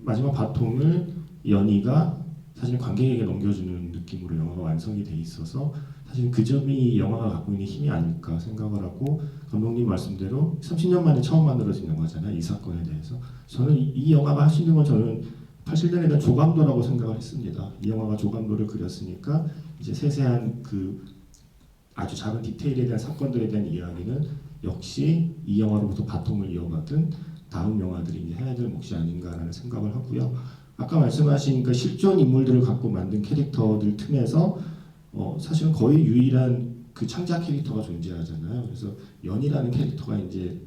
마지막 바통을 연희가 사실 관객에게 넘겨주는 느낌으로 영화가 완성이 돼 있어서 사실 그 점이 영화가 갖고 있는 힘이 아닐까 생각을 하고 감독님 말씀대로 30년 만에 처음 만들어진 영화잖아요. 이 사건에 대해서 저는 이 영화가 할 수 있는 건 저는 80년에 대한 조감도라고 생각을 했습니다. 이 영화가 조감도를 그렸으니까 이제 세세한 아주 작은 디테일에 대한 사건들에 대한 이야기는 역시 이 영화로부터 바통을 이어받은 다음 영화들이 이제 해야 될 몫이 아닌가라는 생각을 하고요. 아까 말씀하신 그 실존 인물들을 갖고 만든 캐릭터들 틈에서 사실은 거의 유일한 그 창작 캐릭터가 존재하잖아요. 그래서 연이라는 캐릭터가 이제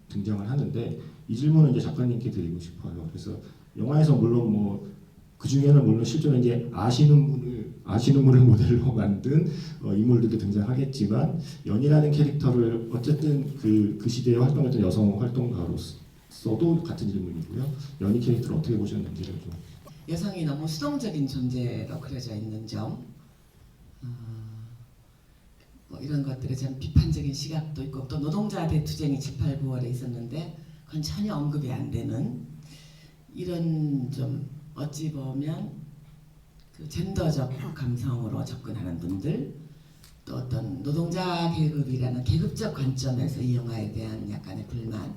등장을 하는데 이 질문을 이제 작가님께 드리고 싶어요. 그래서 영화에서 물론 그 중에는 물론 실제로 이제 아시는 분을 모델로 만든 인물들도 등장하겠지만 연이라는 캐릭터를 어쨌든 그 시대에 활동했던 여성 활동가로서도 같은 질문이고요. 연이 캐릭터를 어떻게 보셨는지를 좀. 여성이 너무 수동적인 존재로 그려져 있는 점. 뭐 이런 것들에 참 비판적인 시각도 있고 또 노동자 대투쟁이 7, 8, 9월에 있었는데 그건 전혀 언급이 안 되는 이런 좀 어찌 보면 그 젠더적 감성으로 접근하는 분들 또 어떤 노동자 계급이라는 계급적 관점에서 이 영화에 대한 약간의 불만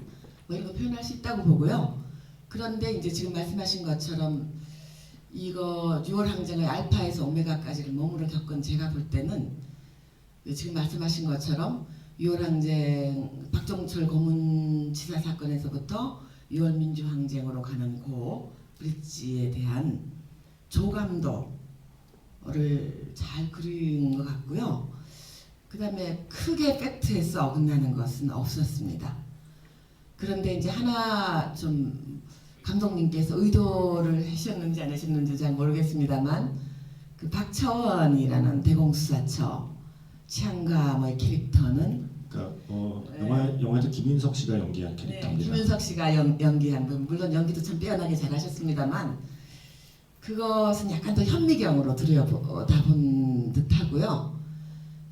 뭐 이런 거 표현할 수 있다고 보고요. 그런데 이제 지금 말씀하신 것처럼 이거 6월 항쟁의 알파에서 오메가까지를 몸으로 겪은 제가 볼 때는 지금 말씀하신 것처럼 6월 항쟁 박정철 고문치사 사건에서부터 6월 민주항쟁으로 가는 고 브릿지에 대한 조감도를 잘 그린 것 같고요. 그 다음에 크게 팩트에서 어긋나는 것은 없었습니다. 그런데 이제 하나 좀 감독님께서 의도를 하셨는지 안 하셨는지 잘 모르겠습니다만 그 박처원이라는 대공수사처 치안감의 캐릭터는 그러니까 영화에서 김윤석 씨가 연기한 네, 캐릭터입니다. 김윤석 씨가 연기한 분 물론 연기도 참 빼어나게 잘하셨습니다만 그것은 약간 더 현미경으로 들여다본 듯하고요.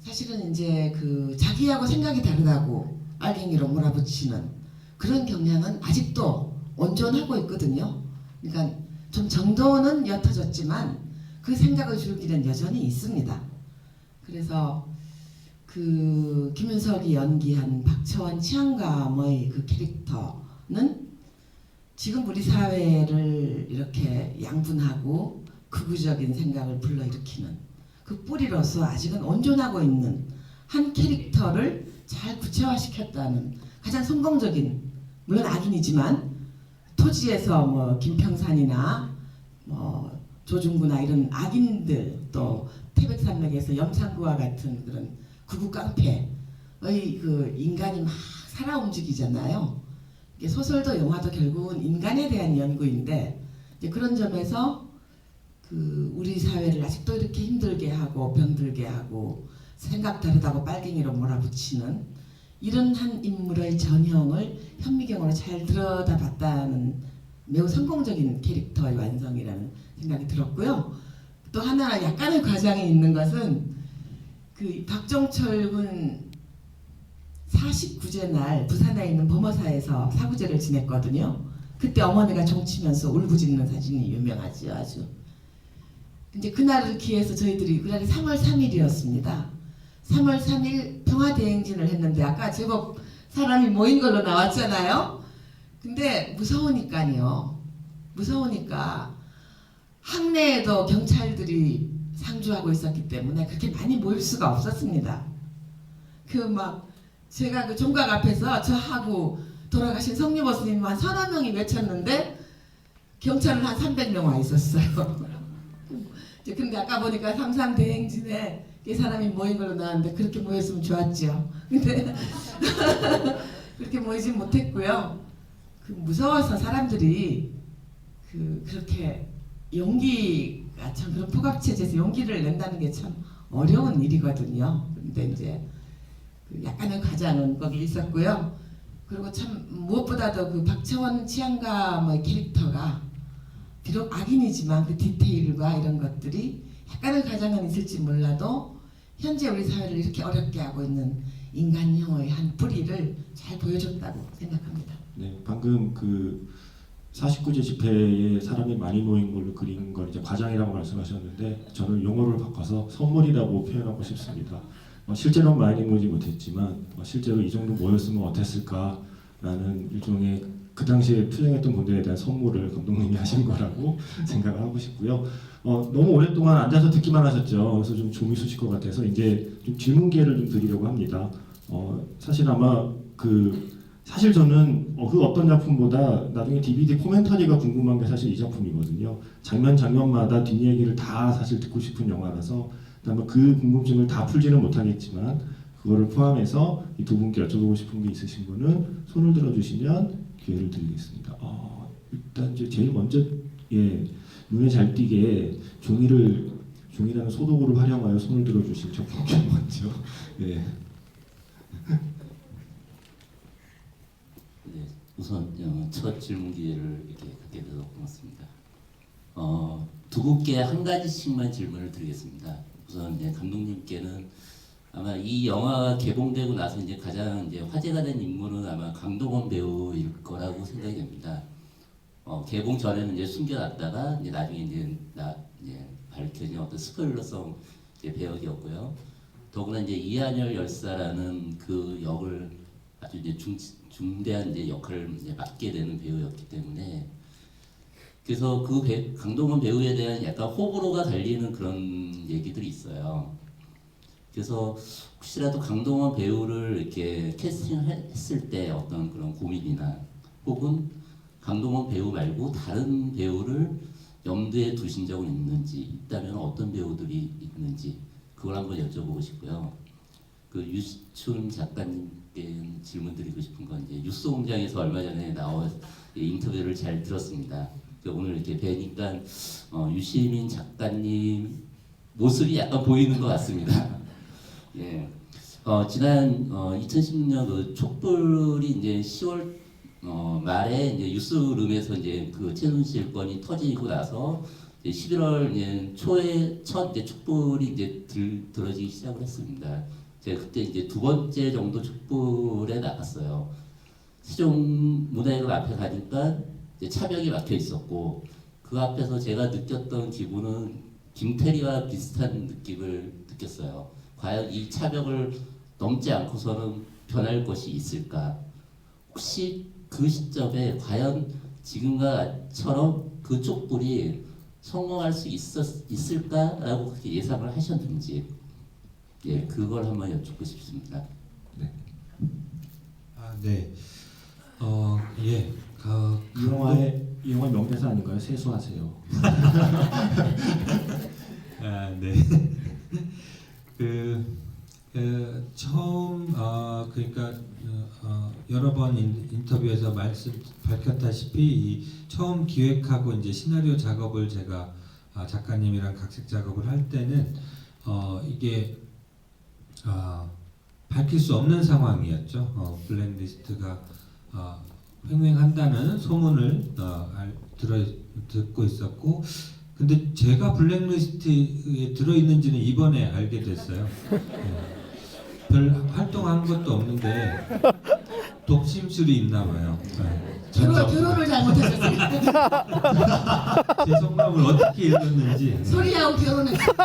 사실은 이제 그 자기하고 생각이 다르다고 빨갱이로 몰아붙이는 그런 경향은 아직도 온존하고 있거든요. 그러니까 좀 정도는 옅어졌지만 그 생각의 줄기는 여전히 있습니다. 그래서 그 김윤석이 연기한 박처원 치안감의 그 캐릭터는 지금 우리 사회를 이렇게 양분하고 극우적인 생각을 불러일으키는 그 뿌리로서 아직은 온존하고 있는 한 캐릭터를 잘 구체화시켰다는 가장 성공적인 물론 악인이지만 토지에서 뭐 김평산이나 뭐 조중구나 이런 악인들 또 태백산맥에서 염산구와 같은 그런 극우 깡패의 그 인간이 막 살아 움직이잖아요. 이게 소설도 영화도 결국은 인간에 대한 연구인데 이제 그런 점에서 그 우리 사회를 아직도 이렇게 힘들게 하고 병들게 하고 생각 다르다고 빨갱이로 몰아붙이는 이런 한 인물의 전형을 현미경으로 잘 들여다봤다는 매우 성공적인 캐릭터의 완성이라는 생각이 들었고요. 또 하나 약간의 과장이 있는 것은 그 박정철 군 49제 날 부산에 있는 범어사에서 사구제를 지냈거든요. 그때 어머니가 종치면서 울부짖는 사진이 유명하죠, 아주. 이제 그날을 기해서 저희들이 그날이 3월 3일이었습니다. 3월 3일 평화대행진을 했는데 아까 제법 사람이 모인 걸로 나왔잖아요. 근데 무서우니까요. 무서우니까 항내에도 경찰들이 상주하고 있었기 때문에 그렇게 많이 모일 수가 없었습니다. 그 막 제가 그 종각 앞에서 저하고 돌아가신 성유보 스님 한 서너 명이 외쳤는데 경찰은 한 300명 와 있었어요. 근데 아까 보니까 3.3 대행진에 이 사람이 모인 걸로 나왔는데 그렇게 모였으면 좋았죠. 근데 그렇게 모이진 못했고요. 그 무서워서 사람들이 그렇게 용기가 참 그런 포갑체제에서 용기를 낸다는 게 참 어려운 일이거든요. 근데 이제 그 약간의 과장은 거기 있었고요. 그리고 참 무엇보다도 그 박처원 치안감의 캐릭터가 비록 악인이지만 그 디테일과 이런 것들이 약간의 과장은 있을지 몰라도 현재 우리 사회를 이렇게 어렵게 하고 있는 인간형의 한 뿌리를 잘 보여줬다고 생각합니다. 네, 방금 그 49제 집회에 사람이 많이 모인 걸로 그린 걸 이제 과장이라고 말씀하셨는데 저는 용어를 바꿔서 선물이라고 표현하고 싶습니다. 실제로 많이 모이지 못했지만 실제로 이 정도 모였으면 어땠을까라는 일종의 그 당시에 투쟁했던 분들에 대한 선물을 감독님이 하신 거라고 생각을 하고 싶고요. 너무 오랫동안 앉아서 듣기만 하셨죠. 그래서 좀 좀이 쑤실 것 같아서 이제 좀 질문 기회를 좀 드리려고 합니다. 사실 아마 사실 저는 그 어떤 작품보다 나중에 DVD 코멘터리가 궁금한 게 사실 이 작품이거든요. 장면마다 뒷얘기를 다 사실 듣고 싶은 영화라서 아마 그 궁금증을 다 풀지는 못하겠지만 그거를 포함해서 이 두 분께 여쭤보고 싶은 게 있으신 분은 손을 들어주시면 기회를 드리겠습니다. 일단 이제 제일 먼저 눈에 잘 띄게 종이라는 소도구를 활용하여 손을 들어주신 저 분께 먼저. 예. 네, 우선 첫 질문 기회를 이렇게 갖게 돼서 고맙습니다. 두 분께 한 가지씩만 질문을 드리겠습니다. 우선 감독님께는 아마 이 영화가 개봉되고 나서 이제 가장 이제 화제가 된 인물은 아마 강동원 배우일 거라고 생각이 됩니다. 개봉 전에는 이제 숨겨놨다가 이제 나중에 이제 밝혀진 어떤 스포일러성 이제 배역이었고요. 더구나 이제 이한열 열사라는 그 역을 아주 이제 중대한 이제 역할을 이제 맡게 되는 배우였기 때문에 그래서 강동원 배우에 대한 약간 호불호가 갈리는 그런 얘기들이 있어요. 그래서 혹시라도 강동원 배우를 이렇게 캐스팅했을 때 어떤 그런 고민이나 혹은 강동원 배우 말고 다른 배우를 염두에 두신 적은 있는지, 있다면 어떤 배우들이 있는지 그걸 한번 여쭤보고 싶고요. 그 유시춘 작가님께 질문 드리고 싶은 건 이제 뉴스공장에서 얼마 전에 나온 인터뷰를 잘 들었습니다. 오늘 이렇게 뵈니까 유시민 작가님 모습이 약간 보이는 것 같습니다. 예. 지난 2016년 그 촛불이 이제 10월 말에 이제 뉴스룸에서 이제 그 최순실 건이 터지고 나서 이제 11월 이제 초에 첫 이제 촛불이 이제 들어지기 시작을 했습니다. 제가 그때 이제 두 번째 정도 촛불에 나갔어요. 세종문화회관 앞에 가니까 이제 차벽이 막혀 있었고 그 앞에서 제가 느꼈던 기분은 김태리와 비슷한 느낌을 느꼈어요. 과연 이 차벽을 넘지 않고서는 변할 것이 있을까? 혹시 그 시점에 과연 지금과처럼 그 촛불이 성공할 수 있을까라고 그렇게 예상을 하셨는지, 예, 그걸 한번 여쭙고 싶습니다. 네. 예. 이 영화 명대사 아닌가요? 세수하세요. 네. 처음 그러니까 여러 번 인터뷰에서 밝혔다시피 이 처음 기획하고 이제 시나리오 작업을 제가 작가님이랑 각색 작업을 할 때는 이게 밝힐 수 없는 상황이었죠. 블랙리스트가 횡행한다는 소문을 듣고 있었고, 근데 제가 블랙리스트에 들어있는지는 이번에 알게 됐어요. 별 활동한 것도 없는데 독심술이 있나 봐요. 결혼을 잘못하셨어요. 제 속마음을 어떻게 읽었는지. 소리하고 결혼했어요.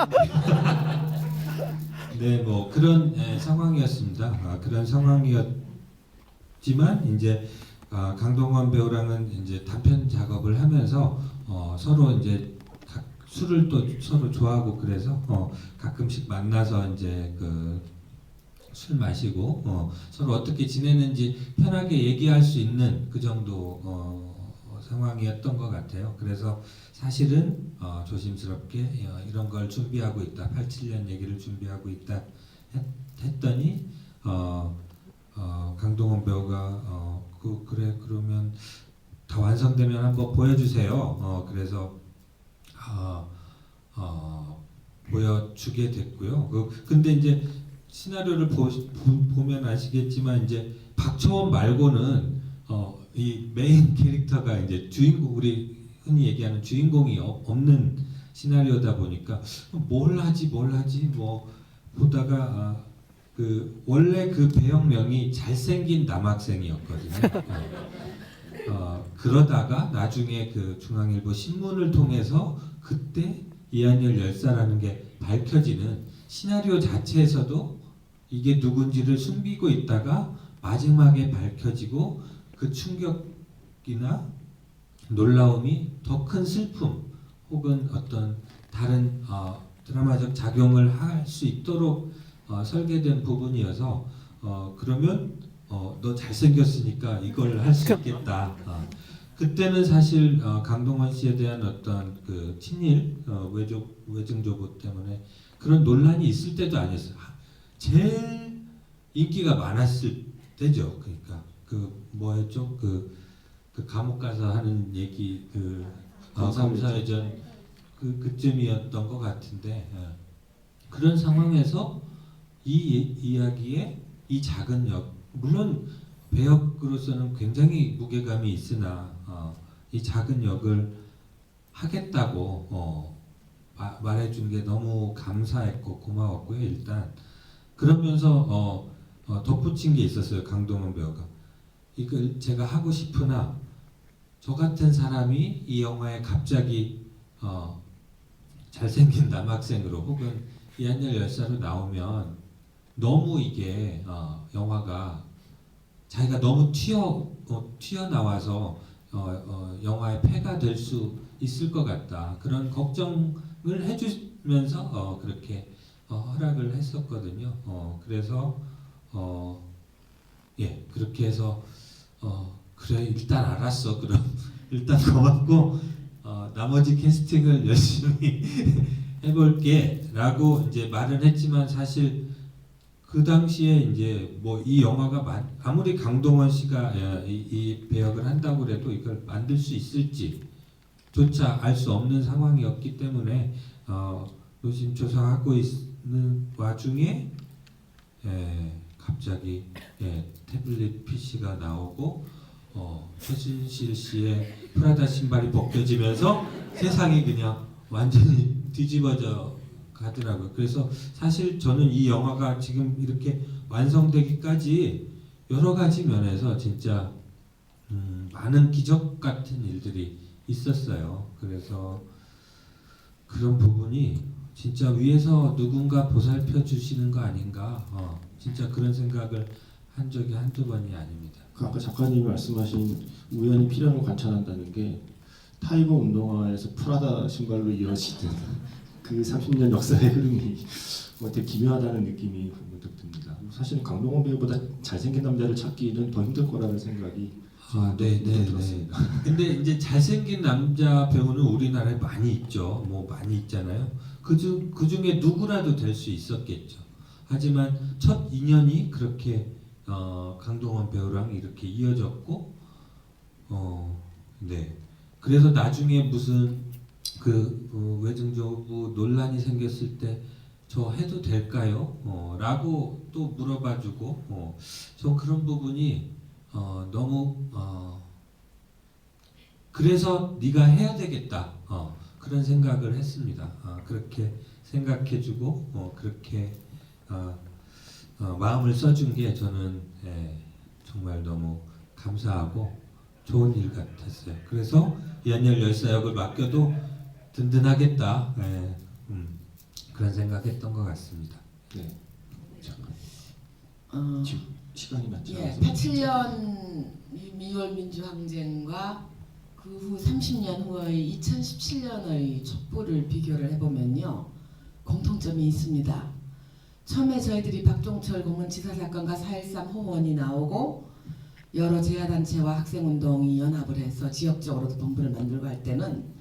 네, 뭐 그런 상황이었습니다. 그런 상황이었지만 이제 강동원 배우랑은 이제 단편 작업을 하면서 서로 이제 술을 또 서로 좋아하고 그래서 가끔씩 만나서 이제 그 술 마시고 서로 어떻게 지내는지 편하게 얘기할 수 있는 그 정도 상황이었던 것 같아요. 그래서 사실은 조심스럽게 이런 걸 준비하고 있다, 87년 얘기를 준비하고 있다 했더니 강동원 배우가 그래 그러면 다 완성되면 한번 보여주세요. 그래서 보여주게 됐고요. 근데 이제 시나리오를 보면 아시겠지만 이제 박초원 말고는 이 메인 캐릭터가 이제 주인공, 우리 흔히 얘기하는 주인공이 없는 시나리오다 보니까 뭘 하지 뭐 보다가 그 원래 그 배역명이 잘생긴 남학생이었거든요. 그러다가 나중에 그 중앙일보 신문을 통해서 그때 이한열 열사라는 게 밝혀지는, 시나리오 자체에서도 이게 누군지를 숨기고 있다가 마지막에 밝혀지고 그 충격이나 놀라움이 더 큰 슬픔 혹은 어떤 다른 드라마적 작용을 할 수 있도록 설계된 부분이어서 그러면 너 잘생겼으니까 이걸 할 수 있겠다. 그때는 사실 강동원 씨에 대한 어떤 그 친일 외증조보 때문에 그런 논란이 있을 때도 아니었어요. 제일 인기가 많았을 때죠. 그러니까 그 뭐였죠? 그 감옥 가서 하는 얘기, 그 검사회전 그쯤이었던 것 같은데, 그런 상황에서 이 이야기에 이 작은 역, 물론 배역으로서는 굉장히 무게감이 있으나 이 작은 역을 하겠다고 말해준 게 너무 감사했고 고마웠고요. 일단 그러면서 덧붙인 게 있었어요. 강동원 배우가 이걸 제가 하고 싶으나 저 같은 사람이 이 영화에 갑자기 잘생긴 남학생으로 혹은 이한열 열사로 나오면 너무 이게 영화가 자기가 너무 튀어나와서 영화의 폐가 될 수 있을 것 같다. 그런 걱정을 해주면서 그렇게 허락을 했었거든요. 그래서 예 그렇게 해서 그래 일단 알았어. 그럼 일단 고맙고 나머지 캐스팅을 열심히 해볼게라고 이제 말은 했지만 사실 그 당시에 이제 뭐 이 영화가 아무리 강동원 씨가 이 배역을 한다고 해도 이걸 만들 수 있을지조차 알 수 없는 상황이었기 때문에 노심초사하고 있는 와중에 갑자기 태블릿 PC가 나오고 최순실 씨의 프라다 신발이 벗겨지면서 세상이 그냥 완전히 뒤집어져 가더라고요. 그래서 사실 저는 이 영화가 지금 이렇게 완성되기까지 여러 가지 면에서 진짜 많은 기적 같은 일들이 있었어요. 그래서 그런 부분이 진짜 위에서 누군가 보살펴 주시는 거 아닌가 진짜 그런 생각을 한 적이 한두 번이 아닙니다. 그 아까 작가님이 말씀하신 우연히 필연을 관찰한다는 게 타이거 운동화에서 프라다 신발로 이어지는 그 30년 역사의 흐름이 되게 기묘하다는 느낌이 문득 듭니다. 사실은 강동원 배우보다 잘생긴 남자를 찾기는 더 힘들 거라는 생각이 네. 들었습니다. 근데 이제 잘생긴 남자 배우는 우리나라에 많이 있죠. 뭐 많이 있잖아요. 그 중에 누구라도 될 수 있었겠죠. 하지만 첫 인연이 그렇게 강동원 배우랑 이렇게 이어졌고, 네. 그래서 나중에 무슨 외증조부 논란이 생겼을 때 저 해도 될까요? 라고 또 물어봐주고, 저 그런 부분이 너무 그래서 네가 해야 되겠다 그런 생각을 했습니다. 그렇게 생각해주고 그렇게 마음을 써준 게 저는 정말 너무 감사하고 좋은 일 같았어요. 그래서 이한열 열사 역을 맡겨도 든든하겠다 그런 생각했던 것 같습니다. 네. 잠깐 지금 시간이 많지 예, 않아서 87년 미월 민주항쟁과 그 후 30년 후의 2017년의 촛불을 비교를 해보면요 공통점이 있습니다. 처음에 저희들이 박종철 공문치사 사건과 4.13 호원이 나오고 여러 재야단체와 학생운동이 연합을 해서 지역적으로도 본부를 만들고 할 때는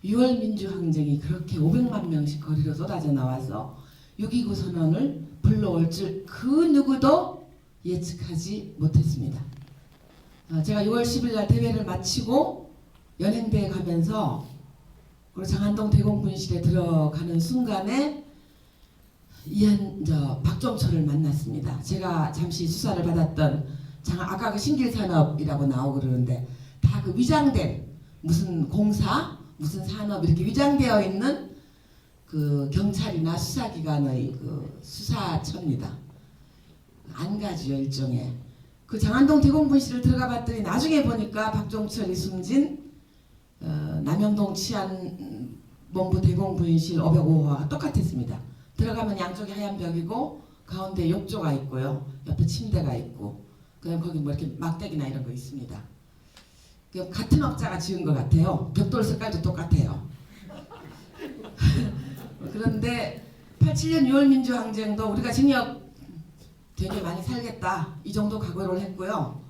6월 민주항쟁이 그렇게 500만 명씩 거리로 쏟아져 나와서 6.29 선언을 불러올 줄 그 누구도 예측하지 못했습니다. 제가 6월 10일 날 대회를 마치고 연행대에 가면서 그리고 장안동 대공분실에 들어가는 순간에 박종철을 만났습니다. 제가 잠시 수사를 받았던 아까 그 신길산업이라고 나오고 그러는데 다 그 위장된 무슨 공사 무슨 산업 이렇게 위장되어 있는 그 경찰이나 수사기관의 그 수사처입니다. 안가지요 일종의. 그 장안동 대공분실을 들어가 봤더니 나중에 보니까 박종철이 숨진 남영동 치안본부 대공분실 505호와 똑같았습니다. 들어가면 양쪽이 하얀 벽이고 가운데 욕조가 있고요. 옆에 침대가 있고 그다음 거기 뭐 이렇게 막대기나 이런 거 있습니다. 같은 업자가 지은 것 같아요. 벽돌 색깔도 똑같아요. 그런데 87년 6월 민주항쟁도 우리가 징역 되게 많이 살겠다 이 정도 각오를 했고요.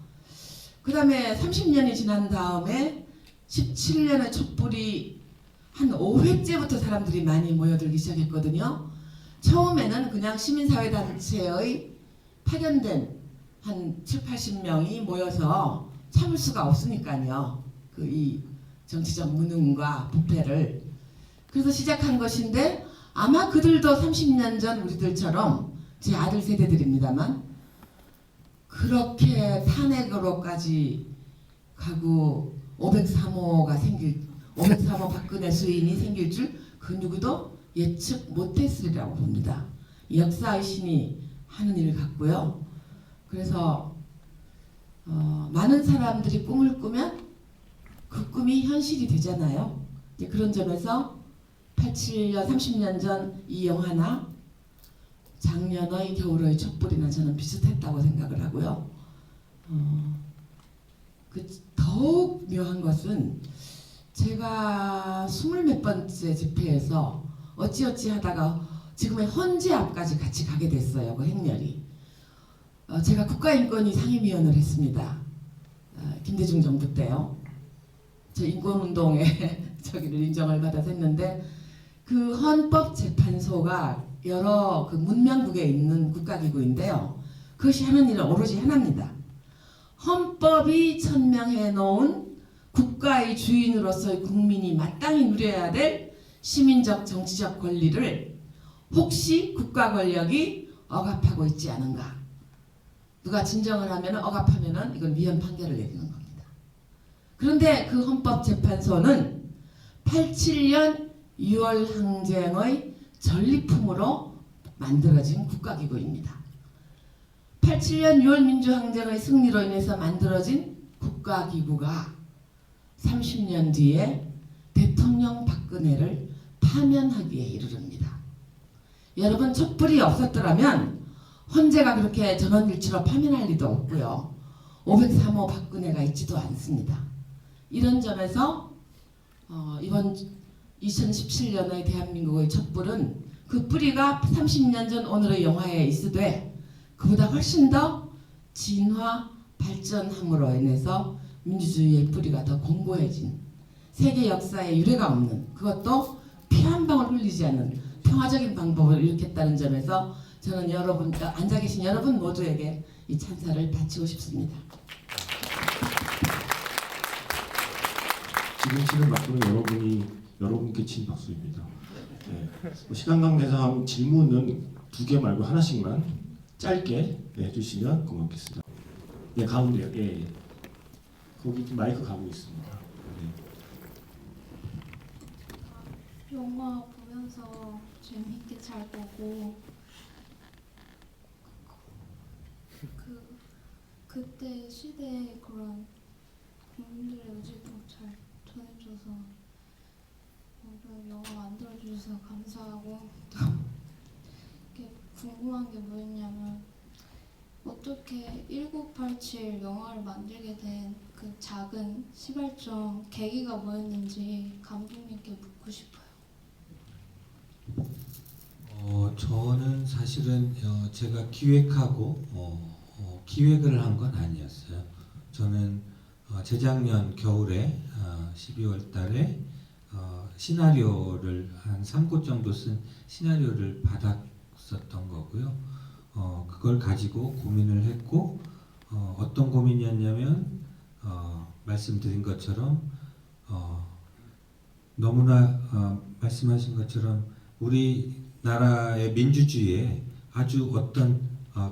그 다음에 30년이 지난 다음에 17년의 촛불이 한 5회째부터 사람들이 많이 모여들기 시작했거든요. 처음에는 그냥 시민사회단체의 파견된 한 7, 80명이 모여서 참을 수가 없으니까요. 이 정치적 무능과 부패를. 그래서 시작한 것인데 아마 그들도 30년 전 우리들처럼 제 아들 세대들입니다만 그렇게 탄핵으로까지 가고 503호 박근혜 수인이 생길 줄 그 누구도 예측 못했으리라고 봅니다. 역사의 신이 하는 일 같고요. 그래서 많은 사람들이 꿈을 꾸면 그 꿈이 현실이 되잖아요. 이제 그런 점에서 87년, 30년 전 이 영화나 작년의 겨울의 촛불이나 저는 비슷했다고 생각을 하고요. 더욱 묘한 것은 제가 20몇 번째 집회에서 어찌어찌 하다가 지금의 헌재 앞까지 같이 가게 됐어요. 그 행렬이. 제가 국가인권위 상임위원을 했습니다. 김대중 정부 때요. 저 인권운동에 저기를 인정을 받아서 했는데 그 헌법재판소가 여러 그 문명국에 있는 국가기구인데요. 그것이 하는 일은 오로지 하나입니다. 헌법이 천명해 놓은 국가의 주인으로서의 국민이 마땅히 누려야 될 시민적 정치적 권리를 혹시 국가 권력이 억압하고 있지 않은가. 누가 진정을 하면 억압하면 이건 위헌 판결을 내리는 겁니다. 그런데 그 헌법재판소는 87년 6월 항쟁의 전리품으로 만들어진 국가기구입니다. 87년 6월 민주항쟁의 승리로 인해서 만들어진 국가기구가 30년 뒤에 대통령 박근혜를 파면하기에 이르릅니다. 여러분, 촛불이 없었더라면 헌재가 그렇게 전원일치로 파면할 리도 없고요. 503호 박근혜가 있지도 않습니다. 이런 점에서 이번 2017년의 대한민국의 촛불은 그 뿌리가 30년 전 오늘의 영화에 있으되 그보다 훨씬 더 진화 발전함으로 인해서 민주주의의 뿌리가 더 공고해진, 세계 역사에 유례가 없는, 그것도 피 한 방울 흘리지 않는 평화적인 방법을 일으켰다는 점에서 저는 여러분, 앉아 계신 여러분 모두에게 이 찬사를 바치고 싶습니다. 지금 치는 박수는 여러분께 친 박수입니다. 네. 시간 관계상 질문은 2개 말고 하나씩만 짧게 해주시면 고맙겠습니다. 네, 가운데요. 예. 거기 마이크 가고 있습니다. 네. 영화 보면서 재밌게 잘 보고 그때 시대의 그런 국민들의 의지도 잘 전해줘서 이런 영화 만들어주셔서 감사하고 또 이렇게 궁금한 게 뭐였냐면 어떻게 1987 영화를 만들게 된 그 작은 시발점 계기가 뭐였는지 감독님께 묻고 싶어요. 저는 사실은 제가 기획하고 기획을 한 건 아니었어요. 저는 재작년 겨울에 12월 달에 시나리오를 한 3구 정도 쓴 시나리오를 받았었던 거고요. 그걸 가지고 고민을 했고 어떤 고민이었냐면 말씀드린 것처럼 너무나 말씀하신 것처럼 우리나라의 민주주의에 아주 어떤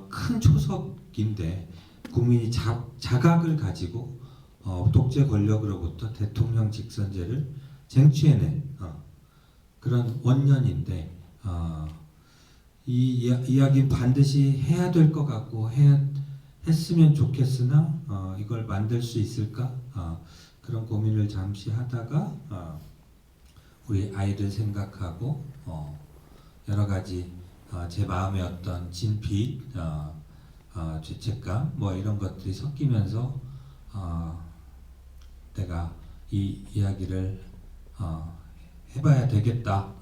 큰 초석인데 국민이 자각을 가지고 독재 권력으로부터 대통령 직선제를 쟁취해낸 그런 원년인데 이 이야기 반드시 해야 될 것 같고 했으면 좋겠으나 이걸 만들 수 있을까 그런 고민을 잠시 하다가 우리 아이를 생각하고 여러 가지 제 마음의 어떤 진빛, 죄책감 뭐 이런 것들이 섞이면서 내가 이 이야기를 해봐야 되겠다.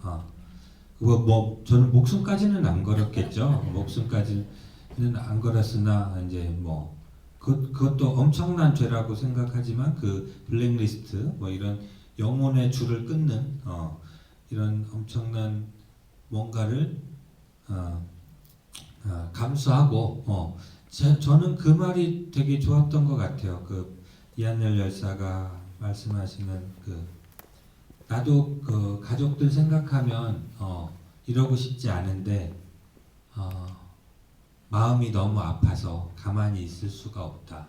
뭐 저는 목숨까지는 안 걸었겠죠. 목숨까지는 안 걸었으나 이제 뭐 그것도 엄청난 죄라고 생각하지만 그 블랙리스트 뭐 이런 영혼의 줄을 끊는 이런 엄청난 뭔가를 감수하고 저는 그 말이 되게 좋았던 것 같아요. 그 이한열 열사가 말씀하시는 나도 그 가족들 생각하면 이러고 싶지 않은데 마음이 너무 아파서 가만히 있을 수가 없다.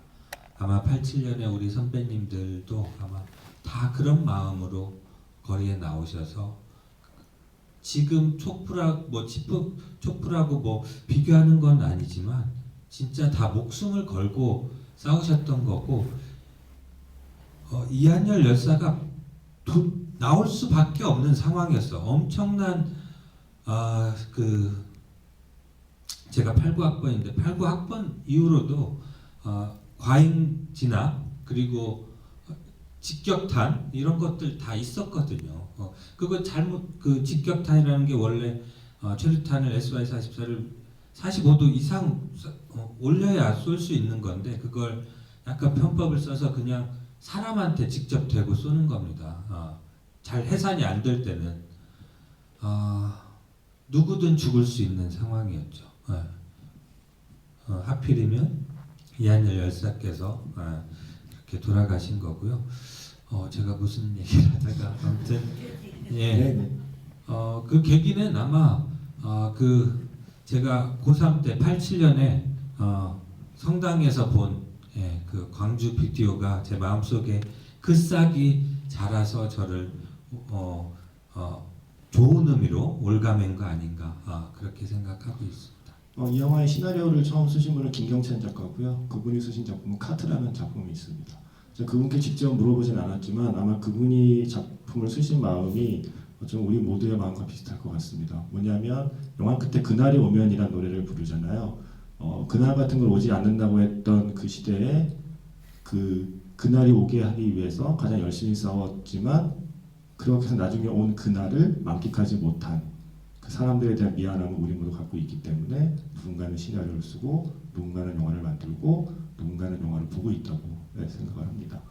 아마 87년에 우리 선배님들도 아마 다 그런 마음으로 거리에 나오셔서 지금 촛불하고 뭐 비교하는 건 아니지만 진짜 다 목숨을 걸고 싸우셨던 거고 이한열 열사가 나올 수밖에 없는 상황이었어. 엄청난 제가 89학번인데 89학번 이후로도 과잉 진압 그리고 직격탄 이런 것들 다 있었거든요. 그거 그 직격탄이라는 게 원래 최루탄을 SY-44를 45도 이상 올려야 쏠 수 있는 건데 그걸 약간 편법을 써서 그냥 사람한테 직접 대고 쏘는 겁니다. 잘 해산이 안 될 때는 누구든 죽을 수 있는 상황이었죠. 하필이면 이한열 열사께서 이렇게 돌아가신 거고요. 제가 무슨 얘기를 하다가 아무튼 그 계기는 아마 제가 고3 때 87년에 성당에서 본 그 광주 비디오가 제 마음속에 그 싹이 자라서 저를 좋은 의미로 올가맨 거 아닌가 그렇게 생각하고 있습니다. 이 영화의 시나리오를 처음 쓰신 분은 김경찬 작가고요. 그분이 쓰신 작품은 카트라는 작품이 있습니다. 제가 그분께 직접 물어보진 않았지만 아마 그분이 작품을 쓰신 마음이 좀 우리 모두의 마음과 비슷할 것 같습니다. 뭐냐면 영화 끝에 그날이 오면이라는 노래를 부르잖아요. 그날 같은 걸 오지 않는다고 했던 그 시대에 그날이 오게 하기 위해서 가장 열심히 싸웠지만 그렇게 해서 나중에 온 그날을 만끽하지 못한 그 사람들에 대한 미안함을 우리 모두 갖고 있기 때문에 누군가는 시나리오를 쓰고 누군가는 영화를 만들고 누군가는 영화를 보고 있다고 생각을 합니다.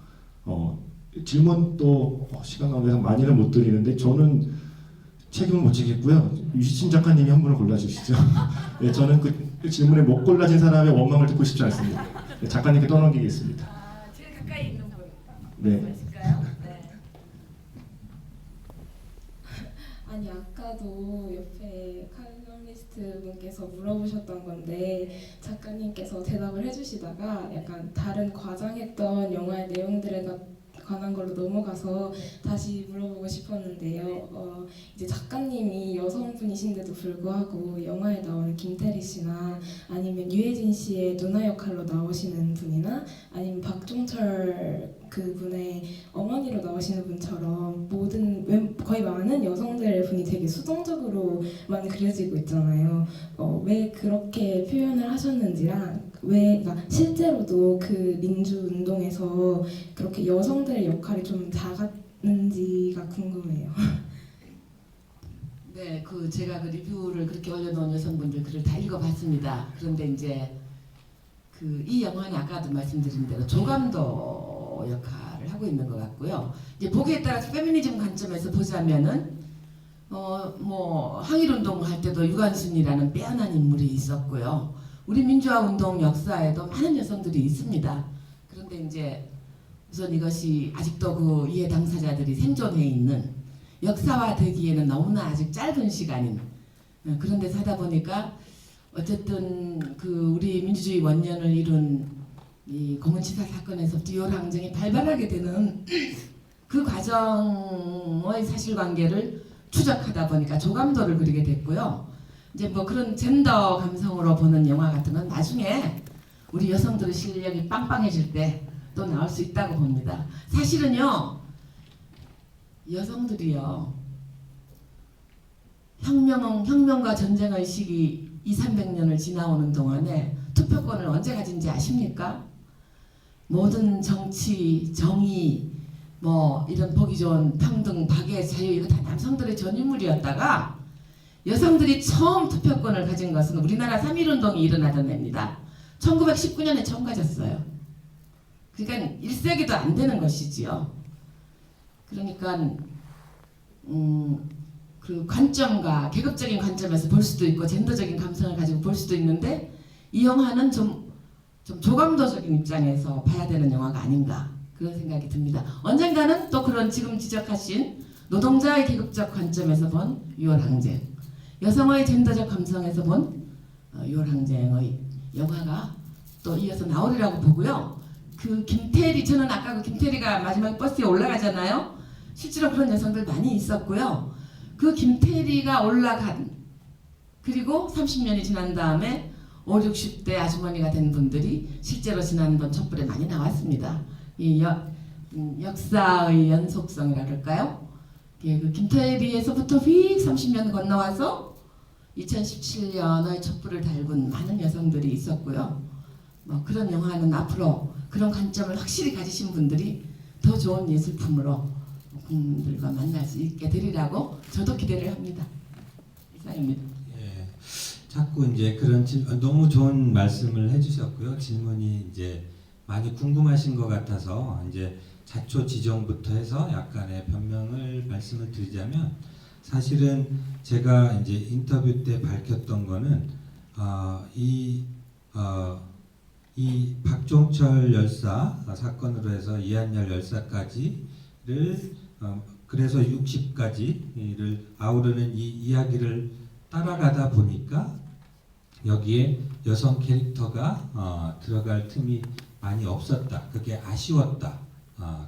질문 또 시간 관계상 많이는 못 드리는데 저는 책임을 못 지겠고요. 유시친 작가님이 한 분을 골라주시죠. 네, 저는 그 질문에 못 골라진 사람의 원망을 듣고 싶지 않습니다. 네, 작가님께 떠넘기겠습니다. 제일 가까이 있는 분. 네. 말씀하실까요? 네. 아니 아까도 옆에 칼럼니스트 분께서 물어보셨던 건데 작가님께서 대답을 해주시다가 약간 다른 과장했던 영화의 내용들에 관한 걸로 넘어가서 다시 물어보고 싶었는데요. 이제 작가님이 여성분이신데도 불구하고 영화에 나오는 김태리 씨나 아니면 유해진 씨의 누나 역할로 나오시는 분이나 아니면 박종철 그분의 어머니로 나오시는 분처럼 거의 많은 여성들의 분이 되게 수동적으로만 그려지고 있잖아요. 왜 그렇게 표현을 하셨는지랑 그러니까 실제로도 그 민주 운동에서 그렇게 여성들의 역할이 좀 작았는지가 궁금해요. 네, 제가 그 리뷰를 그렇게 올려놓은 여성분들 글을 다 읽어봤습니다. 그런데 이제 이 영화는 아까도 말씀드린 대로 조감도 역할을 하고 있는 것 같고요. 이제 보기에 따라서 페미니즘 관점에서 보자면은 항일운동 할 때도 유관순이라는 빼어난 인물이 있었고요. 우리 민주화 운동 역사에도 많은 여성들이 있습니다. 그런데 이제 우선 이것이 아직도 그 이해 당사자들이 생존해 있는 역사화되기에는 너무나 아직 짧은 시간인 그런 데서 하다 보니까 어쨌든 우리 민주주의 원년을 이룬 이 고문치사 사건에서부터 요랑쟁이 발발하게 되는 그 과정의 사실관계를 추적하다 보니까 조감도를 그리게 됐고요. 이제 그런 젠더 감성으로 보는 영화 같은 건 나중에 우리 여성들의 실력이 빵빵해질 때 또 나올 수 있다고 봅니다. 사실은요, 여성들이요, 혁명과 전쟁의 시기 200~300년을 지나오는 동안에 투표권을 언제 가진지 아십니까? 모든 정치, 정의, 이런 보기 좋은 평등, 박애, 자유 이거 다 남성들의 전유물이었다가 여성들이 처음 투표권을 가진 것은 우리나라 3.1운동이 일어나던 해입니다. 1919년에 처음 가졌어요. 그러니까 1세기도 안 되는 것이지요. 그러니까 그 관점과 계급적인 관점에서 볼 수도 있고 젠더적인 감성을 가지고 볼 수도 있는데 이 영화는 좀 조감도적인 입장에서 봐야 되는 영화가 아닌가 그런 생각이 듭니다. 언젠가는 또 그런 지금 지적하신 노동자의 계급적 관점에서 본 6월 항쟁, 여성의 젠더적 감성에서 본 6월 항쟁의 영화가 또 이어서 나오리라고 보고요. 저는 아까 김태리가 마지막 버스에 올라가잖아요. 실제로 그런 여성들 많이 있었고요. 그 김태리가 올라간 그리고 30년이 지난 다음에 5, 60대 아주머니가 된 분들이 실제로 지난번 촛불에 많이 나왔습니다. 이 역사의 연속성이라 그럴까요? 예, 그 김태리에서부터 휙 30년 건너와서 2017년의 촛불을 달군 많은 여성들이 있었고요. 뭐 그런 영화는 앞으로 그런 관점을 확실히 가지신 분들이 더 좋은 예술품으로 국민들과 만날 수 있게 되리라고 저도 기대를 합니다. 이상입니다. 예, 자꾸 이제 그런 너무 좋은 말씀을 해주셨고요. 질문이 이제 많이 궁금하신 것 같아서 이제 자초지종부터 해서 약간의 변명을 말씀을 드리자면 사실은 제가 이제 인터뷰 때 밝혔던 거는 이 박종철 열사 사건으로 해서 이한열 열사까지를 그래서 60까지를 아우르는 이 이야기를 따라가다 보니까 여기에 여성 캐릭터가 들어갈 틈이 많이 없었다. 그게 아쉬웠다.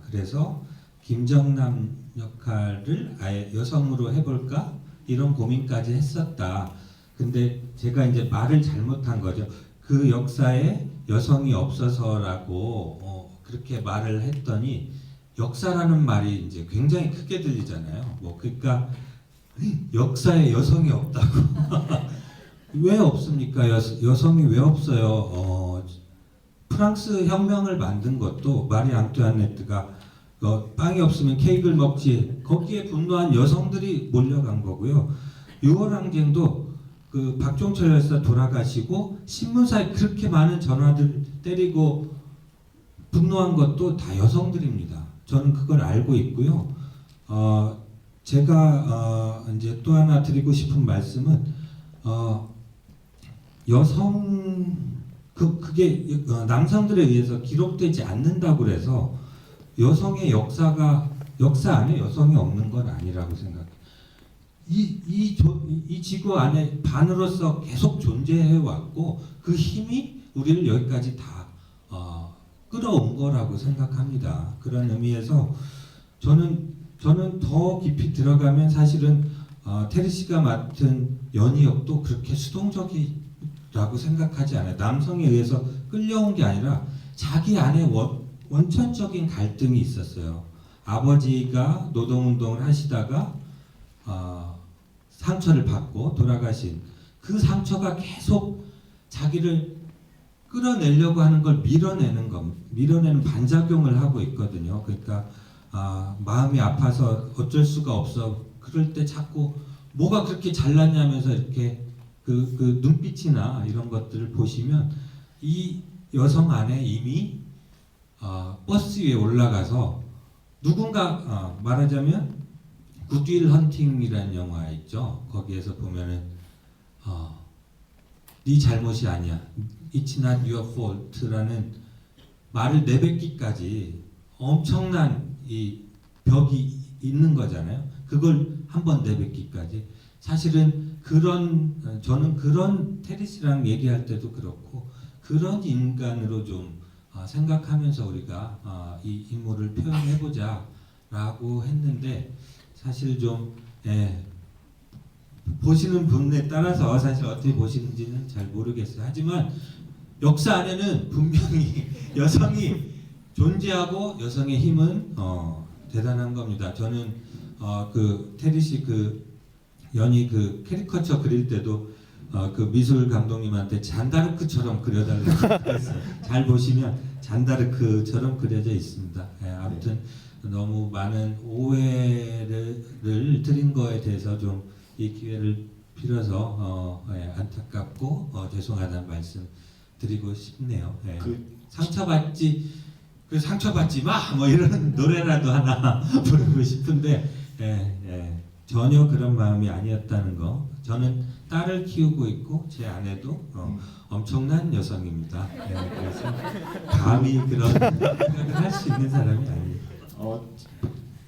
그래서 김정남 역할을 아예 여성으로 해볼까 이런 고민까지 했었다. 근데 제가 이제 말을 잘못한 거죠. 그 역사에 여성이 없어서라고 그렇게 말을 했더니 역사라는 말이 이제 굉장히 크게 들리잖아요. 뭐 그러니까 역사에 여성이 없다고 왜 없습니까? 여성이 왜 없어요? 프랑스 혁명을 만든 것도 마리 앙투아네트가 빵이 없으면 케이크를 먹지 거기에 분노한 여성들이 몰려간 거고요. 6월 항쟁도 그 박종철 열사 돌아가시고 신문사에 그렇게 많은 전화들 때리고 분노한 것도 다 여성들입니다. 저는 그걸 알고 있고요. 제가 이제 또 하나 드리고 싶은 말씀은 그게 남성들에 의해서 기록되지 않는다고 그래서 여성의 역사 안에 여성이 없는 건 아니라고 생각해요. 이 지구 안에 반으로서 계속 존재해 왔고 그 힘이 우리를 여기까지 다 끌어온 거라고 생각합니다. 그런 의미에서 저는 더 깊이 들어가면 사실은 테리 씨가 맡은 연희 역도 그렇게 수동적이라고 생각하지 않아요. 남성에 의해서 끌려온 게 아니라 자기 안에 원천적인 갈등이 있었어요. 아버지가 노동운동을 하시다가 상처를 받고 돌아가신 그 상처가 계속 자기를 끌어내려고 하는 걸 밀어내는 반작용을 하고 있거든요. 그러니까 마음이 아파서 어쩔 수가 없어. 그럴 때 자꾸 뭐가 그렇게 잘났냐면서 이렇게 그 눈빛이나 이런 것들을 보시면 이 여성 안에 이미 버스 위에 올라가서 누군가 말하자면 굿윌 헌팅이라는 영화 있죠. 거기에서 보면은 네 잘못이 아니야. It's not your fault라는 말을 내뱉기까지 엄청난 이 벽이 있는 거잖아요. 그걸 한번 내뱉기까지. 사실은 저는 그런 테리 씨랑 얘기할 때도 그렇고 그런 인간으로 좀 생각하면서 우리가 이 인물을 표현해보자라고 했는데 사실 좀 보시는 분에 따라서 사실 어떻게 보시는지는 잘 모르겠어요. 하지만 역사 안에는 분명히 여성이 존재하고 여성의 힘은 대단한 겁니다. 저는 그 테리 씨 연희 캐리커처 그릴 때도 그 미술 감독님한테 잔다르크처럼 그려달라고 했어요. 잘 보시면 잔다르크처럼 그려져 있습니다. 아무튼 너무 많은 오해를 드린 거에 대해서 좀 이 기회를 빌어서 안타깝고 죄송하다는 말씀 드리고 싶네요. 상처받지 마! 뭐 이런 노래라도 하나 부르고 싶은데 전혀 그런 마음이 아니었다는 거. 저는 딸을 키우고 있고 제 아내도 엄청난 여성입니다. 그래서 감히 그런 생각을 할 수 있는 사람이 아니에요.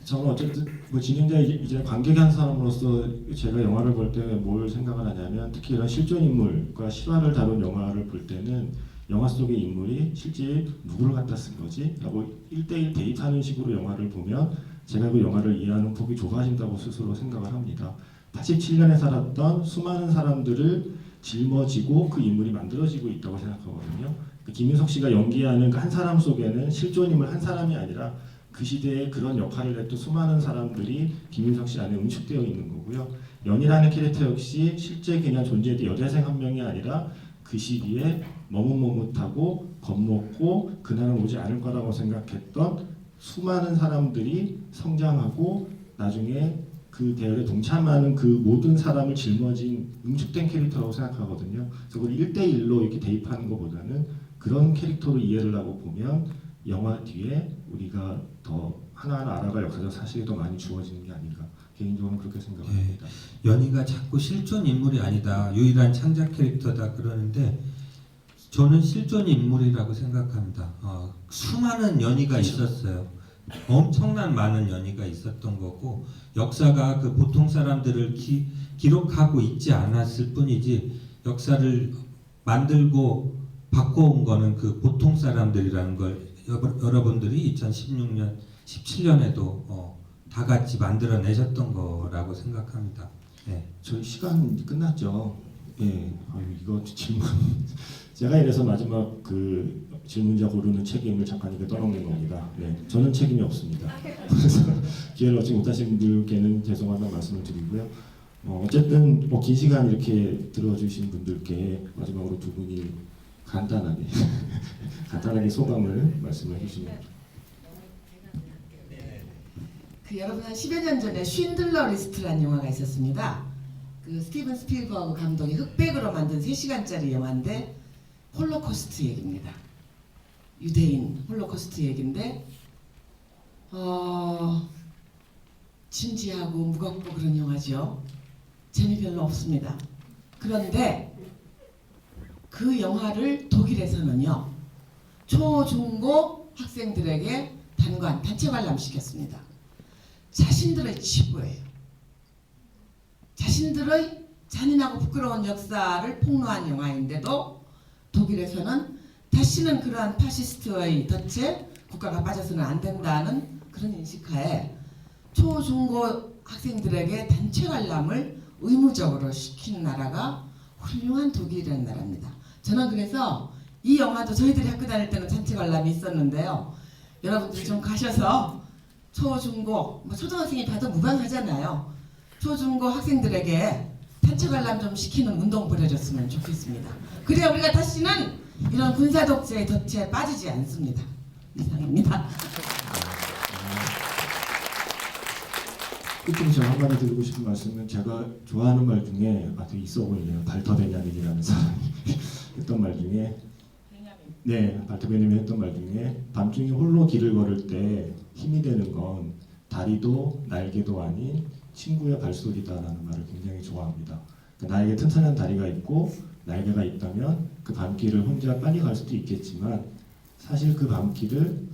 저는 어쨌든 뭐 진행자 이제 관객 한 사람으로서 제가 영화를 볼 때 뭘 생각을 하냐면 특히 이런 실존 인물과 실화를 다룬 영화를 볼 때는 영화 속의 인물이 실제 누구를 갖다 쓴 거지? 라고 1대1 대입하는 식으로 영화를 보면 제가 그 영화를 이해하는 폭이 좁아진다고 스스로 생각을 합니다. 87년에 살았던 수많은 사람들을 짊어지고 그 인물이 만들어지고 있다고 생각하거든요. 김윤석 씨가 연기하는 그 한 사람 속에는 실존인물 한 사람이 아니라 그 시대에 그런 역할을 했던 수많은 사람들이 김윤석 씨 안에 응축되어 있는 거고요. 연이라는 캐릭터 역시 실제 그냥 존재했던 여대생 한 명이 아니라 그 시기에 머뭇머뭇하고 겁먹고 그날은 오지 않을 거라고 생각했던 수많은 사람들이 성장하고 나중에 그 대열에 동참하는 그 모든 사람을 짊어진 응축된 캐릭터라고 생각하거든요. 그래서 그걸 1대1로 이렇게 대입하는 것보다는 그런 캐릭터로 이해를 하고 보면 영화 뒤에 우리가 더 하나하나 알아갈 역사적 사실이 더 많이 주어지는 게 아닌가, 개인적으로는 그렇게 생각합니다. 연희가 자꾸 실존 인물이 아니다, 유일한 창작 캐릭터다 그러는데 저는 실존 인물이라고 생각합니다. 수많은 연희가 있었어요. 엄청난 많은 연희가 있었던 거고 역사가 그 보통 사람들을 기록하고 있지 않았을 뿐이지 역사를 만들고 바꿔온 거는 그 보통 사람들이라는 걸 여러분들이 2016년, 17년에도 다 같이 만들어내셨던 거라고 생각합니다. 네. 저희 시간 끝났죠. 예, 이거 질문 제가 이래서 마지막 그 질문자 고르는 책임을 작가님께 떠넘긴 겁니다. 네, 저는 책임이 없습니다. 그래서 기회를 얻지 무타신 분들께는 죄송하다는 말씀을 드리고요. 어쨌든 긴 시간 이렇게 들어주신 분들께 마지막으로 두 분이 간단하게 소감을 말씀해 주시면. 여러분 한 10여 년 전에 쉰들러 리스트라는 영화가 있었습니다. 그 스티븐 스필버그 감독이 흑백으로 만든 3시간짜리 영화인데 홀로코스트 얘기입니다. 유대인 홀로코스트 얘기인데 진지하고 무겁고 그런 영화죠. 재미 별로 없습니다. 그런데 그 영화를 독일에서는요 초, 중, 고 학생들에게 단체 관람시켰습니다. 자신들의 치부예요. 자신들의 잔인하고 부끄러운 역사를 폭로한 영화인데도 독일에서는 다시는 그러한 파시스트의 덫에 국가가 빠져서는 안 된다는 그런 인식하에 초, 중, 고 학생들에게 단체 관람을 의무적으로 시킨 나라가 훌륭한 독일이라는 나라입니다. 저는 그래서 이 영화도 저희들이 학교 다닐 때는 단체 관람이 있었는데요. 여러분들 좀 가셔서 초, 중, 고, 초등학생이 봐도 무방하잖아요. 초, 중, 고 학생들에게 단체 관람 좀 시키는 운동 벌여줬으면 좋겠습니다. 그래야 우리가 다시는 이런 군사 독재의 덫에 빠지지 않습니다. 이상입니다. 끝으로 제가 한마디 드리고 싶은 말씀은 제가 좋아하는 말 중에 되게 있어 보이네요. 발터 베냐민이라는 사람이 했던 말 중에 발터 베냐민이 했던 말 중에 밤중에 홀로 길을 걸을 때 힘이 되는 건 다리도 날개도 아닌 친구의 발소리다라는 말을 굉장히 좋아합니다. 그러니까 나에게 튼튼한 다리가 있고 날개가 있다면 그 밤길을 혼자 빨리 갈 수도 있겠지만 사실 그 밤길을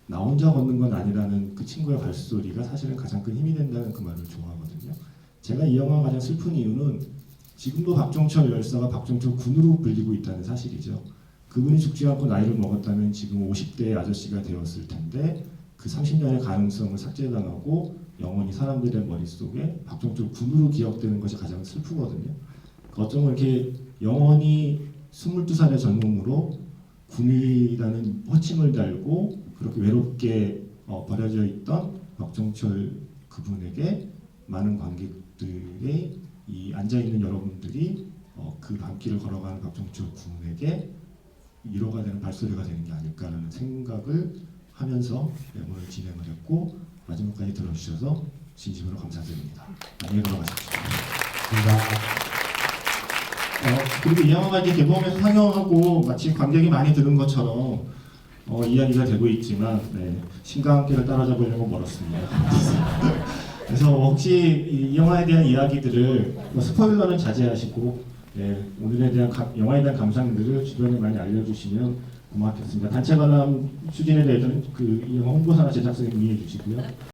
나 혼자 걷는 건 아니라는 그 친구의 발소리가 사실은 가장 큰 힘이 된다는 그 말을 좋아하거든요. 제가 이 영화가 가장 슬픈 이유는 지금도 박종철 열사가 박종철 군으로 불리고 있다는 사실이죠. 그분이 죽지 않고 나이를 먹었다면 지금 50대의 아저씨가 되었을 텐데 그 30년의 가능성을 삭제당하고 영원히 사람들의 머릿속에 박종철 군으로 기억되는 것이 가장 슬프거든요. 어쩌면 이렇게 영원히 22살의 젊음으로 군이라는 호칭을 달고 그렇게 외롭게 버려져 있던 박종철 그분에게 많은 관객들의 이 앉아있는 여러분들이 그 밤길을 걸어가는 박종철 군에게 위로가 되는 발소리가 되는 게 아닐까라는 생각을 하면서 오늘 진행을 했고 마지막까지 들어주셔서 진심으로 감사드립니다. 안녕히 돌아가십시오. 그리고 이 영화가 이제 개봉해서 상영하고 마치 관객이 많이 드는 것처럼 이야기가 되고 있지만 신과 함께를 따라잡으려고 멀었습니다. 그래서 혹시 이 영화에 대한 이야기들을 스포일러는 자제하시고 오늘에 대한 영화에 대한 감상들을 주변에 많이 알려주시면 고맙겠습니다. 단체 관람 추진에 대해서는 이 영화 홍보사나 제작사에 문의해 주시고요.